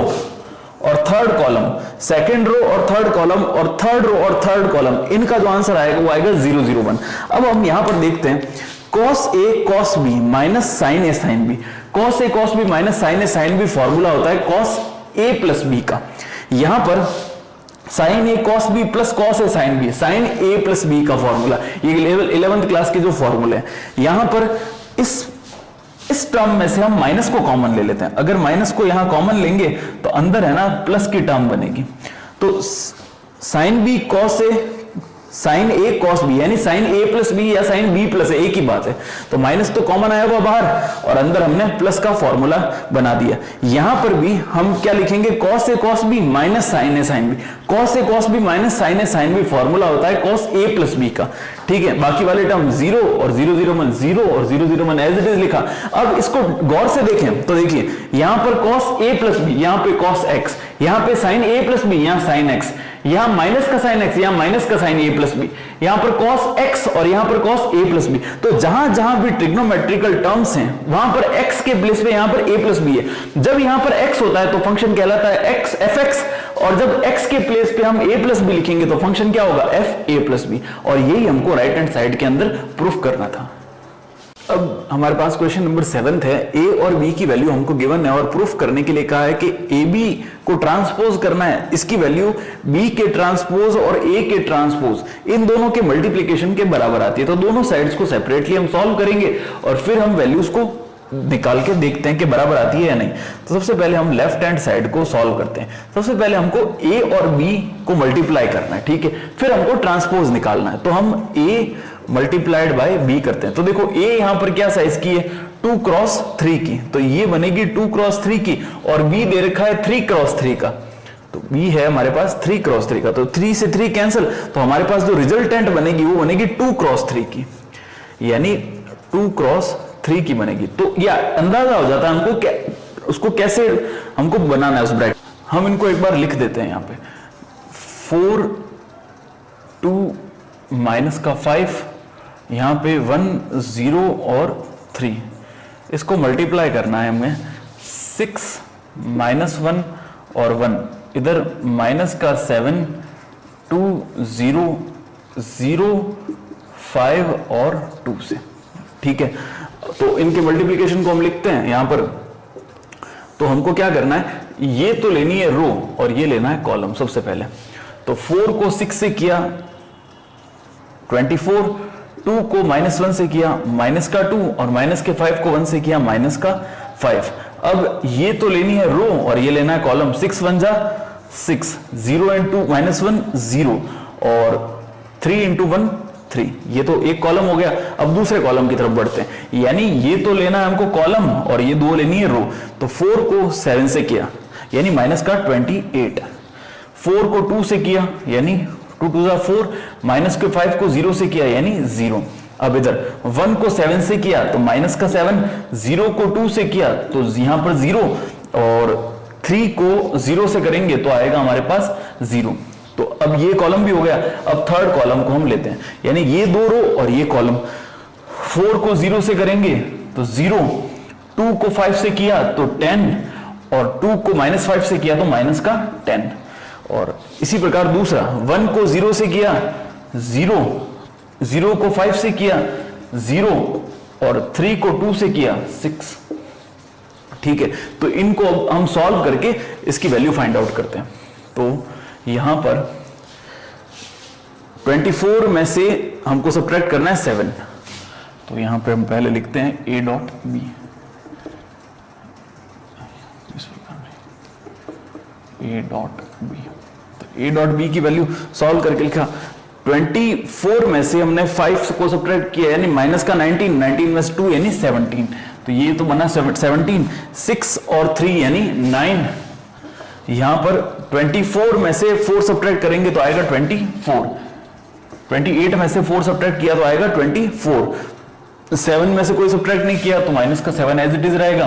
और थर्ड कॉलम, सेकंड रो और थर्ड कॉलम, और थर्ड रो और थर्ड कॉलम, इनका जो आंसर आएगा वो आएगा 0 0 1। अब हम यहां पर देखते हैं cos a cos b minus sin a sin b, cos a cos b minus sin a sin b formula होता है cos a प्लस b का। यहां पर sin a cos b plus cos a sin b, sin a plus b का formula, ये 11th class के जो फॉर्मूले हैं। यहां पर इस टर्म में से हम माइनस को कॉमन ले लेते हैं। अगर माइनस को यहां कॉमन लेंगे तो अंदर है ना प्लस की टर्म बनेगी। तो sin b cos a sine A cos B, यानी साइन ए प्लस बी या साइन बी प्लस ए, एक ही बात है। तो माइनस तो कॉमन आया हुआ बाहर और अंदर हमने प्लस का फॉर्मूला बना दिया। यहां पर भी हम क्या लिखेंगे, cos A cos B minus sign A sine B, cos A cos B minus sign A sine B, formula होता है कॉस ए प्लस बी का, ठीक है। बाकी वाले टर्म 0 और 0 0 1 0 और 0 0 1 एज इट इज लिखा। अब इसको गौर से देखें तो देखिए यहां पर कॉस ए प्लस बी, यहां पे कॉस एक्स, यहां पे साइन ए प्लस बी, यहां साइन एक्स, यहां माइनस का साइन एक्स, यहां माइनस का साइन ए प्लस बी, यहां पर कॉस एक्स और यहां पर कॉस ए प्लस बी। तो जहां जहां भी ट्रिग्नोमेट्रिकल टर्म्स हैं वहां पर एक्स के प्लेस पे यहां पर ए प्लस बी है। जब यहां पर एक्स होता है तो फंक्शन कहलाता है एक्स एफ एक्स, और जब x के प्लेस पे हम a प्लस बी लिखेंगे तो फंक्शन क्या होगा, f a प्लस बी। और यही हमको राइट हैंड साइड के अंदर प्रूफ करना था। अब हमारे पास क्वेश्चन नंबर 7 है। a और b की वैल्यू हमको गिवन है और प्रूफ करने के लिए कहा है कि ab को ट्रांसपोज करना है, इसकी वैल्यू b के ट्रांसपोज और a के ट्रांसपोज इन दोनों के मल्टीप्लीकेशन के बराबर आती है। तो दोनों साइड्स को सेपरेटली हम सॉल्व करेंगे और फिर हम वैल्यूज को निकाल के देखते हैं कि बराबर आती है या नहीं। तो सबसे पहले हम लेफ्ट हैंड साइड को सॉल्व करते हैं। सबसे पहले हमको a और b को मल्टीप्लाई करना है, ठीक है, फिर हमको ट्रांसपोज निकालना है। तो हम a मल्टीप्लाइड बाय b करते हैं। तो देखो a यहां पर क्या साइज की है, 2 क्रॉस 3 की, तो ये बनेगी 2 क्रॉस 3 की, और b दे रखा है 3 क्रॉस 3 का, तो b है हमारे पास 3 क्रॉस 3 का, तो 3 से 3 कैंसिल, तो हमारे पास जो रिजल्टेंट बनेगी वो बनेगी 2 क्रॉस 3 की, यानी 2 क्रॉस 3 की बनेगी। तो या अंदाजा हो जाता है हमको क्या, उसको कैसे हमको बनाना है उस ब्रैकेट। हम इनको एक बार लिख देते हैं यहां पे, 4 2 माइनस का 5, यहां पे 1 0 और 3, इसको मल्टीप्लाई करना है हमें 6 माइनस 1 और 1, इधर माइनस का 7 2 0 0 5 और 2 से, ठीक है। तो इनके मल्टीप्लिकेशन को हम लिखते हैं यहां पर। तो हमको क्या करना है, ये तो लेनी है रो और ये लेना है कॉलम। सबसे पहले तो 4 को 6 से किया 24, 2 को -1 से किया माइनस का 2, और माइनस के 5 को 1 से किया माइनस का 5। अब ये तो लेनी है रो और ये लेना है कॉलम। 6 1 जा 6, 0 × 2 -1 0, और 3 × 1 3, ये तो एक कॉलम हो गया। अब दूसरे कॉलम की तरफ बढ़ते हैं, यानी ये तो लेना है हमको कॉलम और ये 2 लेनी है रो। तो 4 को 7 से किया यानी माइनस का 28, 4 को 2 से किया यानी 2 2 4, माइनस के 5 को 0 से किया यानी 0। अब इधर 1 को 7 से किया तो माइनस का 7, 0 को 2 से किया तो यहां पर 0, और 3 को 0 से करेंगे तो आएगा हमारे पास 0। तो अब ये कॉलम भी हो गया। अब थर्ड कॉलम को हम लेते हैं, यानी ये 2 रो और ये कॉलम। 4 को 0 से करेंगे तो 0, 2 को 5 से किया तो 10, और 2 को -5 से किया तो माइनस का 10। और इसी प्रकार दूसरा 1 को 0 से किया 0, 0 को 5 से किया 0, और 3 को 2 से किया 6, ठीक है। तो इनको अब हम सॉल्व करके इसकी वैल्यू फाइंड आउट करते हैं। तो यहां पर 24 में से हमको सब्ट्रैक्ट करना है 7, तो यहां पे हम पहले लिखते हैं a dot B, a dot B. तो a डॉट बी की वैल्यू सॉल्व करके लिखा, 24 में से हमने 5 को सब्ट्रैक्ट किया यानी माइनस का 19, 19 में से 2 यानी 17, तो ये तो बना 17, 6 और 3 यानी 9। यहां पर 24 में से 4 सब्ट्रैक्ट करेंगे तो आएगा 24, 28 में से 4 सब्ट्रैक्ट किया तो आएगा 24, 7 में से कोई सब्ट्रैक्ट नहीं किया तो माइनस का 7 एज इट इज रहेगा,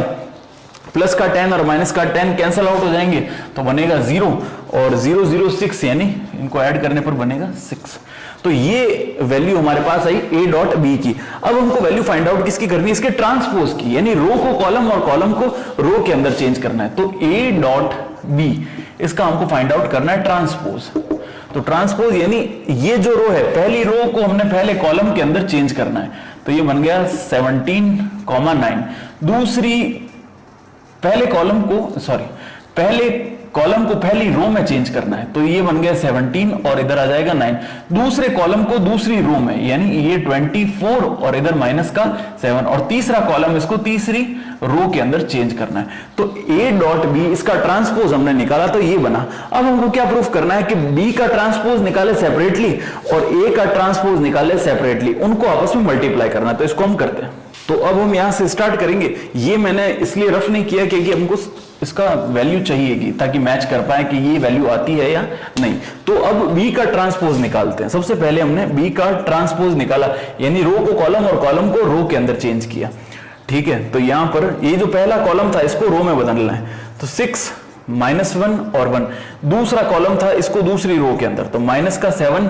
प्लस का 10 और माइनस का 10 कैंसिल आउट हो जाएंगे तो बनेगा 0, और 0 0 6 यानी इनको ऐड करने पर बनेगा 6। तो ये वैल्यू हमारे पास आई a डॉट बी की। अब हमको वैल्यू फाइंड आउट किसकी करनी है, इसके ट्रांसपोज की, यानी रो को कॉलम और कॉलम को रो के अंदर चेंज करना है। तो a डॉट बी, इसका हमको फाइंड आउट करना है ट्रांसपोज। तो ट्रांसपोज यानी ये जो रो है, पहली रो को हमने पहले कॉलम के अंदर चेंज करना है, तो ये बन गया 17, 9। दूसरी पहले कॉलम को, सॉरी पहले कॉलम को पहली रो में चेंज करना है, तो ये बन गया 17 और इधर आ जाएगा 9। दूसरे कॉलम को दूसरी रो में, यानी ये 24 और इधर माइनस का 7, और तीसरा कॉलम इसको तीसरी रो के अंदर चेंज करना है। तो A डॉट बी, इसका ट्रांसपोज हमने निकाला तो ये बना। अब हमको क्या प्रूफ करना है कि B का ट्रांसपोज निकाले सेपरेटली और A का ट्रांसपोज निकाले सेपरेटली, उनको आपस में मल्टीप्लाई करना है। तो इसको हम करते हैं। तो अब हम यहां से स्टार्ट करेंगे। ये मैंने इसलिए रफ नहीं किया क्योंकि हमको इसका वैल्यू चाहिएगी ताकि मैच कर पाए कि ये वैल्यू आती है या नहीं। तो अब B का ट्रांसपोज निकालते हैं। सबसे पहले हमने B का ट्रांसपोज निकाला, यानी रो को कॉलम और कॉलम को रो के अंदर चेंज किया। ठीक है, तो यहां पर ये जो पहला कॉलम था इसको रो में बदलना है, तो 6 -1 और 1। दूसरा कॉलम था इसको दूसरी रो के अंदर, तो माइनस का 7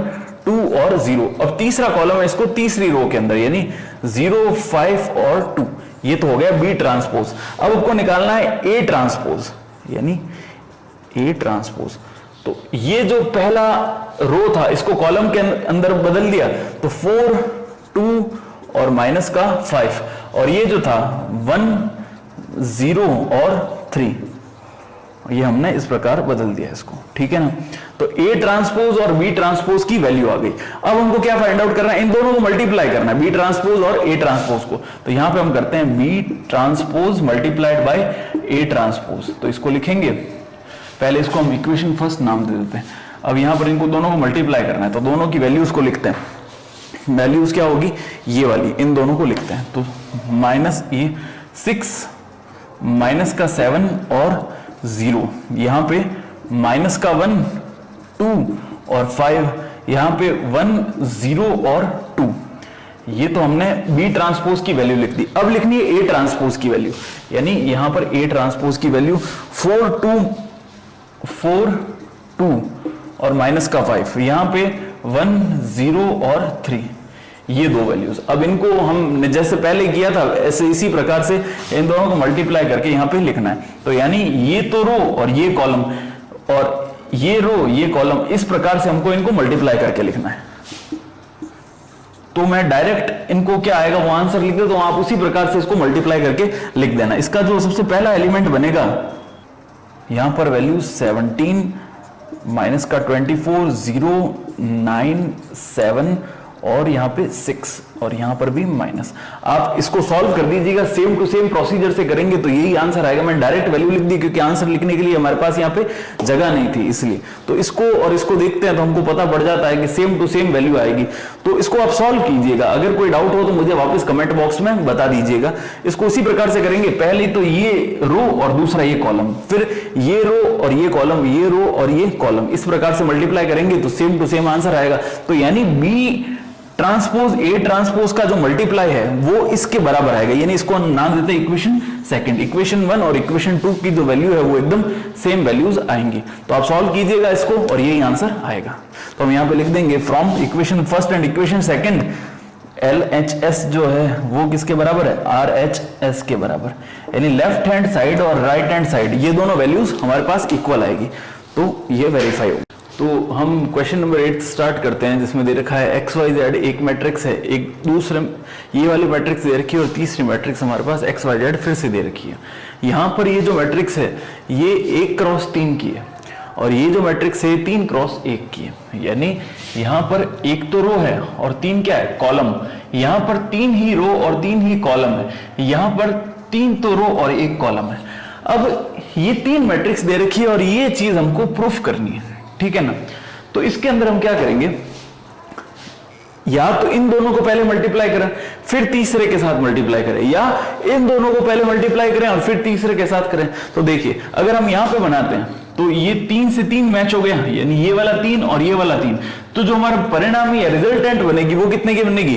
2 और 0। अब तीसरा कॉलम है इसको तीसरी रो के अंदर, यानी 0 5 और 2। ये तो हो गया B ट्रांसपोज। अब आपको निकालना है A ट्रांसपोज, यानी A ट्रांसपोज। तो ये जो पहला रो था इसको कॉलम के अंदर बदल दिया, तो 4 2 और माइनस का 5, और ये जो था 1 0 और 3, ये हमने इस प्रकार बदल दिया इसको। ठीक है ना, तो A ट्रांसपोज और B ट्रांसपोज की वैल्यू आ गई। अब हमको क्या फाइंड आउट करना है, इन दोनों को मल्टीप्लाई करना है, B ट्रांसपोज और A ट्रांसपोज को। तो यहां पे हम करते हैं B transpose multiplied by A transpose. तो इसको लिखेंगे, पहले इसको हम इक्वेशन फर्स्ट नाम दे देते हैं। अब यहां पर इनको दोनों को मल्टीप्लाई करना है, तो दोनों की वैल्यूज को लिखते हैं। वैल्यूज क्या होगी, ये वाली, इन दोनों को लिखते हैं। तो माइनस ये 6 माइनस का 7 और 0, यहां पे माइनस का 1 2 और 5, यहां पे 1 0 और 2। ये तो हमने B ट्रांसपोज की वैल्यू लिख दी। अब लिखनी है A ट्रांसपोज की वैल्यू, यानी यहां पर A ट्रांसपोज की वैल्यू 4 2 और माइनस का 5, यहां पे 1 0 और 3, ये दो वैल्यूज। अब इनको हम जैसे पहले किया था ऐसे इसी प्रकार से इन दोनों को मल्टीप्लाई करके यहां पे लिखना है। तो यानी ये तो रो और ये कॉलम, और ये रो ये कॉलम, इस प्रकार से हमको इनको मल्टीप्लाई करके लिखना है। तो मैं डायरेक्ट इनको क्या आएगा वो आंसर लिख दे, तो आप उसी प्रकार से इसको मल्टीप्लाई करके लिख देना। इसका जो सबसे पहला एलिमेंट बनेगा, यहां पर वैल्यू 17 माइनस का 24 0 9 7 और यहां पे 6 और यहां पर भी माइनस। आप इसको सॉल्व कर दीजिएगा, सेम टू सेम प्रोसीजर से करेंगे तो यही आंसर आएगा। मैं डायरेक्ट वैल्यू लिख दी क्योंकि आंसर लिखने के लिए हमारे पास यहां पे जगह नहीं थी, इसलिए। तो इसको और इसको देखते हैं तो हमको पता पड़ जाता है कि सेम टू सेम वैल्यू आएगी। तो इसको आप सॉल्व कीजिएगा। अगर कोई डाउट हो तो मुझे वापस कमेंट बॉक्स में बता दीजिएगा। इसको उसी प्रकार से करेंगे, पहले तो ये रो और दूसरा ये कॉलम, फिर ये रो और ये कॉलम, ये रो और ये कॉलम, इस प्रकार से मल्टीप्लाई करेंगे तो सेम टू सेम आंसर आएगा। तो यानी B ट्रांसपोज A ट्रांसपोज का जो मल्टीप्लाई है वो इसके बराबर आएगा, यानी इसको हम नाम देते हैं इक्वेशन सेकंड। इक्वेशन 1 और इक्वेशन 2 की जो वैल्यू है वो एकदम सेम वैल्यूज आएंगी। तो आप सॉल्व कीजिएगा इसको और यही आंसर आएगा। तो हम यहां पे लिख देंगे from equation first and equation second LHS जो है वो किसके बराबर है, RHS के बराबर, यानी लेफ्ट हैंड साइड और राइट हैंड साइड ये दोनों वैल्यूज हमारे पास इक्वल आएगी। तो ये वेरीफाई होगा। तो हम क्वेश्चन नंबर 8 स्टार्ट करते हैं, जिसमें दे रखा है XYZ एक मैट्रिक्स है, एक दूसरे ये वाली मैट्रिक्स दे रखी है और तीसरी मैट्रिक्स हमारे पास XYZ फिर से दे रखी है। यहाँ पर ये जो मैट्रिक्स है ये 1 क्रॉस 3 की है और ये जो मैट्रिक्स है 3 क्रॉस 1 की है, यानी यहाँ पर एक तो रो है और 3 क्या है, कॉलम। यहाँ पर 3 ही रो और 3 ही कॉलम है, यहाँ पर 3 तो रो और 1 कॉलम है। अब ये 3 मैट्रिक्स दे रखी है और ये चीज हमको प्रूफ करनी है, ठीक है ना। तो इसके अंदर हम क्या करेंगे, या तो इन दोनों को पहले मल्टीप्लाई करें फिर तीसरे के साथ मल्टीप्लाई करें, या इन दोनों को पहले मल्टीप्लाई करें और फिर तीसरे के साथ करें। तो देखिए अगर हम यहां पे बनाते हैं तो ये 3 से 3 मैच हो गया, यानी ये वाला 3 और ये वाला 3। तो जो हमारा परिणाम या रिजल्टेंट बनेगी वो कितने की बनेगी,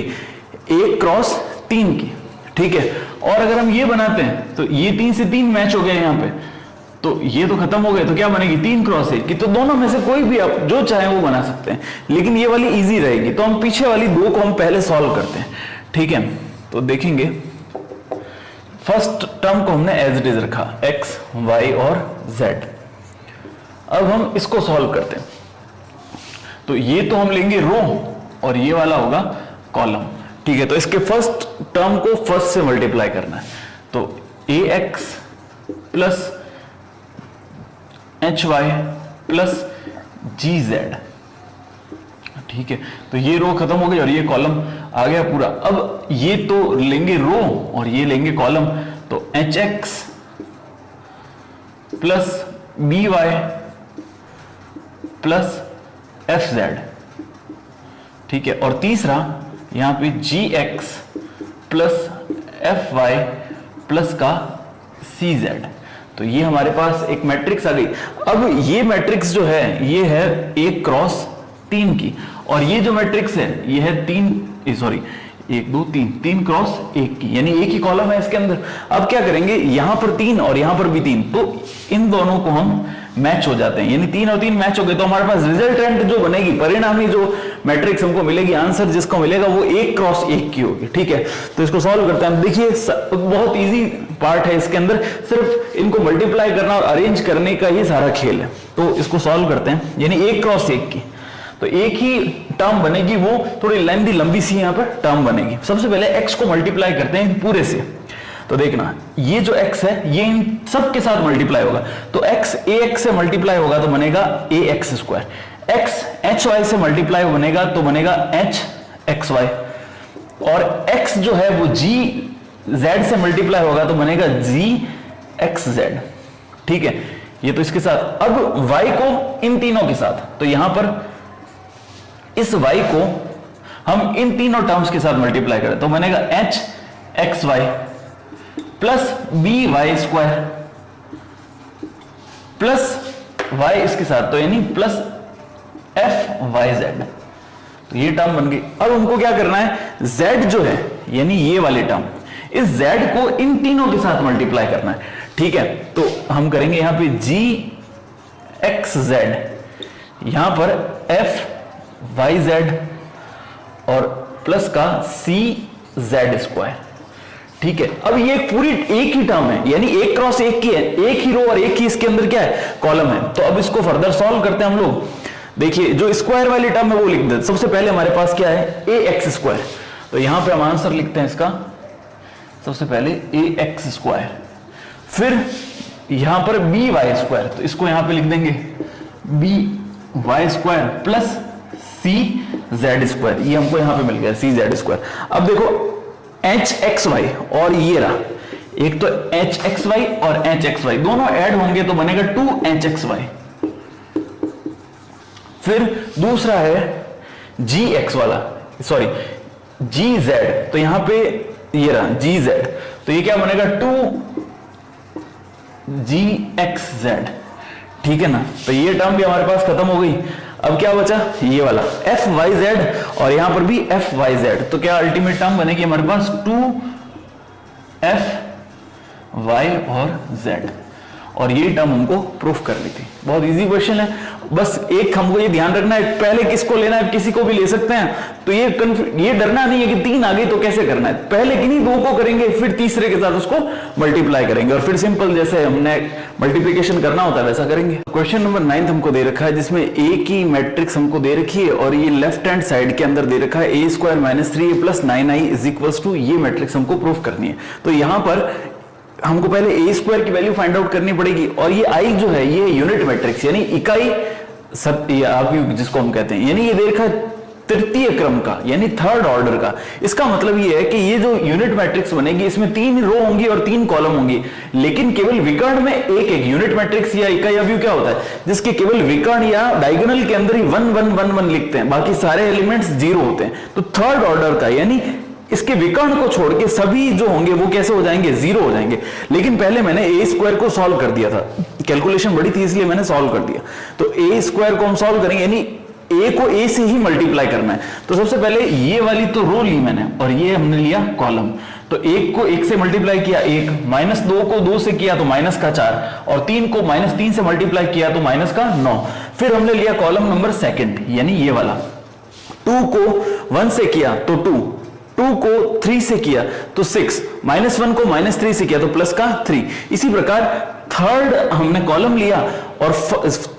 1 क्रॉस 3 की, ठीक है। और अगर हम ये बनाते हैं तो ये 3 से 3 मैच हो गया यहाँ पे, तो ये तो खत्म हो गया, तो क्या बनेगी 3 क्रॉस 1 की। तो दोनों में से कोई भी आप जो चाहे वो बना सकते हैं, लेकिन ये वाली इजी रहेगी। तो हम पीछे वाली 2 को हम पहले सॉल्व करते हैं, ठीक है। तो देखेंगे फर्स्ट टर्म को हमने एज इट इज रखा, x y और z। अब हम इसको सॉल्व करते हैं, तो ये तो हम लेंगे रो और ये वाला होगा कॉलम, ठीक है। तो इसके फर्स्ट टर्म को फर्स्ट से मल्टीप्लाई करना है, तो ax plus HY plus GZ। ठीक है, तो ये रो खत्म हो गई और ये कॉलम आ गया पूरा। अब ये तो लेंगे रो और ये लेंगे कॉलम, तो HX plus BY plus FZ। ठीक है, और तीसरा यहां पे GX प्लस FY प्लस का CZ। तो ये हमारे पास एक मैट्रिक्स आ गई। अब ये मैट्रिक्स जो है ये है 1 क्रॉस 3 की, और ये जो मैट्रिक्स है ये है 1 2 3 क्रॉस 1 की, यानी एक ही कॉलम है इसके अंदर। अब क्या करेंगे, यहां पर 3 और यहां पर भी 3, तो इन दोनों को हम मैच हो जाते हैं, यानी 3 और 3 मैच हो गए, तो हमारे पास रिजल्टेंट जो बनेगी, परिणामी जो मैट्रिक्स हमको मिलेगी, आंसर जिसको मिलेगा वो 1 क्रॉस 1 की होगी। ठीक है, तो इसको सॉल्व करते हैं। देखिए बहुत इजी पार्ट है इसके अंदर, सिर्फ इनको मल्टीप्लाई करना और अरेंज करने का ही सारा खेल है। तो इसको सॉल्व करते हैं, यानी 1 क्रॉस 1 की, तो एक ही टर्म बनेगी, वो थोड़ी लंबी सी यहां पर टर्म बनेगी। सबसे पहले x को मल्टीप्लाई करते हैं पूरे से, तो देखना ये जो x है ये इन सब के साथ मल्टीप्लाई होगा, तो x ax से मल्टीप्लाई होगा तो बनेगा ax स्क्वायर, x hy से मल्टीप्लाई बनेगा तो बनेगा hxy, और x जो है वो gz से मल्टीप्लाई होगा तो बनेगा gxz। ठीक है, ये तो इसके साथ। अब y को इन तीनों के साथ, तो यहां पर इस y को हम इन तीनों टर्म्स के साथ मल्टीप्लाई करें तो बनेगा hxy plus by square plus y इसके साथ, तो यानी प्लस fyz। तो ये टर्म बन गई। अब हमको क्या करना है, z जो है यानी ये वाले टर्म, इस z को इन तीनों के साथ मल्टीप्लाई करना है। ठीक है, तो हम करेंगे यहां पे gxz, यहां पर fyz और प्लस का cz स्क्वायर। ठीक है, अब ये पूरी एक ही टर्म है, यानी 1 क्रॉस 1 की है, एक ही रो और एक ही इसके अंदर क्या है, कॉलम है। तो अब इसको फर्दर सॉल्व करते हैं हम लोग। देखिए जो स्क्वायर वाली टर्म है वो लिख देते। सबसे पहले हमारे पास क्या है, ax स्क्वायर, तो यहां पे हम आंसर लिखते हैं इसका, सबसे पहले ax स्क्वायर, फिर यहां पर by स्क्वायर, तो इसको यहां पे लिख देंगे by square plus cz square, ये हमको यहां पे मिल गया cz स्क्वायर। अब देखो hxy और ये रहा, एक तो hxy और hxy दोनों ऐड होंगे तो बनेगा 2hxy, फिर दूसरा है gx वाला, सॉरी gz, तो यहां पे ये रहा gz, तो ये क्या बनेगा 2gxz। ठीक है ना, तो ये टर्म भी हमारे पास खत्म हो गई। अब क्या बचा, ये वाला fyz और यहां पर भी fyz, तो क्या अल्टीमेट टर्म बनेगी हमारे पास 2fy और z, और ये टर्म हमको प्रूफ करनी थी। बहुत इजी क्वेश्चन है, बस एक हमको ये ध्यान रखना है, पहले किसको लेना है, किसी को भी ले सकते हैं, तो ये डरना नहीं है कि 3 आ गई तो कैसे करना है, पहले किन्हीं 2 को करेंगे, फिर तीसरे के साथ उसको मल्टीप्लाई करेंगे, और फिर सिंपल जैसे हमने मल्टीप्लिकेशन करना होता है वैसा करेंगे। क्वेश्चन नंबर 9 हमको दे रखा है, जिसमें ए की मैट्रिक्स हमको दे रखी है और ये लेफ्ट हैंड साइड के अंदर दे रखा है a square minus 3a plus 9i is equals to, ये मैट्रिक्स हमको प्रूफ करनी है। तो यहां पर हमको पहले a स्क्वायर की वैल्यू फाइंड आउट करनी पड़ेगी, और ये i जो है ये यूनिट मैट्रिक्स यानी इकाई आप जिसको हम कहते हैं, यानी ये दे रखा है तृतीय क्रम का, यानी थर्ड ऑर्डर का। इसका मतलब ये है कि ये जो यूनिट मैट्रिक्स बनेगी इसमें 3 रो होंगी और 3 कॉलम होंगी, लेकिन केवल विकर्ण में एक यूनिट मैट्रिक्स या इकाई अवयव क्या होता है, जिसके केवल विकर्ण या डायगोनल के अंदर ही 1 1 1 1 लिखते हैं, बाकी सारे एलिमेंट्स 0 होते हैं। तो थर्ड ऑर्डर का यानी इसके विकर्ण को छोड़ के सभी जो होंगे वो कैसे हो जाएंगे, 0 हो जाएंगे। लेकिन पहले मैंने a स्क्वायर को सॉल्व कर दिया था, कैलकुलेशन बड़ी थी इसलिए मैंने सॉल्व कर दिया। तो a स्क्वायर को हम सॉल्व करेंगे, यानी a को a से ही मल्टीप्लाई करना है। तो सबसे पहले ये वाली तो रो ली मैंने और ये हमने लिया कॉलम। तो 1 को 1 से मल्टीप्लाई किया 1, माइनस 2 को 2 से किया तो माइनस का 4, और 3 को माइनस 3 से मल्टीप्लाई किया तो माइनस का 9। फिर हमने लिया कॉलम नंबर सेकंड यानी ये वाला, 2 को 1 से किया तो 2, 2 को 3 से किया तो 6, -1 को -3 से किया तो प्लस का 3। इसी प्रकार थर्ड हमने कॉलम लिया और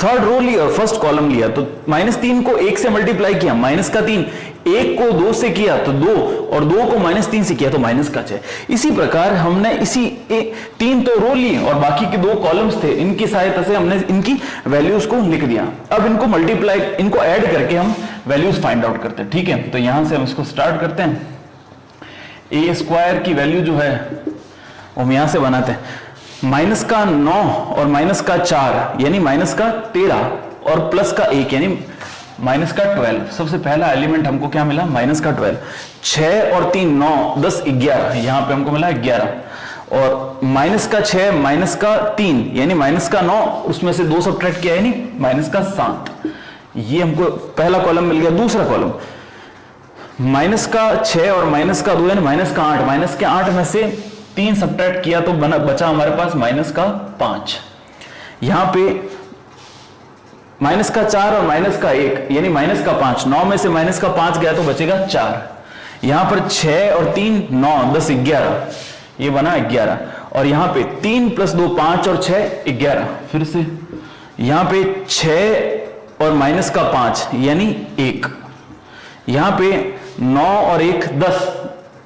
थर्ड रो लिया और फर्स्ट कॉलम लिया, तो -3 को 1 से मल्टीप्लाई किया -3, 1 को 2 से किया तो 2, और 2 को -3 से किया तो -6। इसी प्रकार हमने इसी 3 तो रो लिए और बाकी के 2 कॉलम्स थे, इनकी सहायता से हमने इनकी वैल्यूज को लिख दिया। अब इनको मल्टीप्लाई, इनको ऐड करके हम वैल्यूज फाइंड आउट करते हैं। ठीक है, तो यहां से हम इसको स्टार्ट करते हैं। a² की वैल्यू जो है वो हम यहां से बनाते हैं, -9 और -4 यानी -13 और +1 यानी -12। सबसे पहला एलिमेंट हमको क्या मिला, -12। 6 और 3 9 10 11, यहां पे हमको मिला 11, और -6 -3 यानी -9, उसमें से 2 सब्ट्रैक्ट किया यानी -7। ये हमको पहला कॉलम मिल गया। दूसरा कॉलम -6 और -2 यानी -8, -8 में से 3 सब्ट्रैक्ट किया तो बचा हमारे पास -5। यहां पे -4 और -1 यानी -5, 9 में से -5 गया तो बचेगा 4। यहां पर 6 और 3 9 10 11, ये बना 11, और यहां पे 3 + 2 5 और 6 11। फिर से यहां पे 6 और -5 यानी 1, यहां पे 9 और 1 10,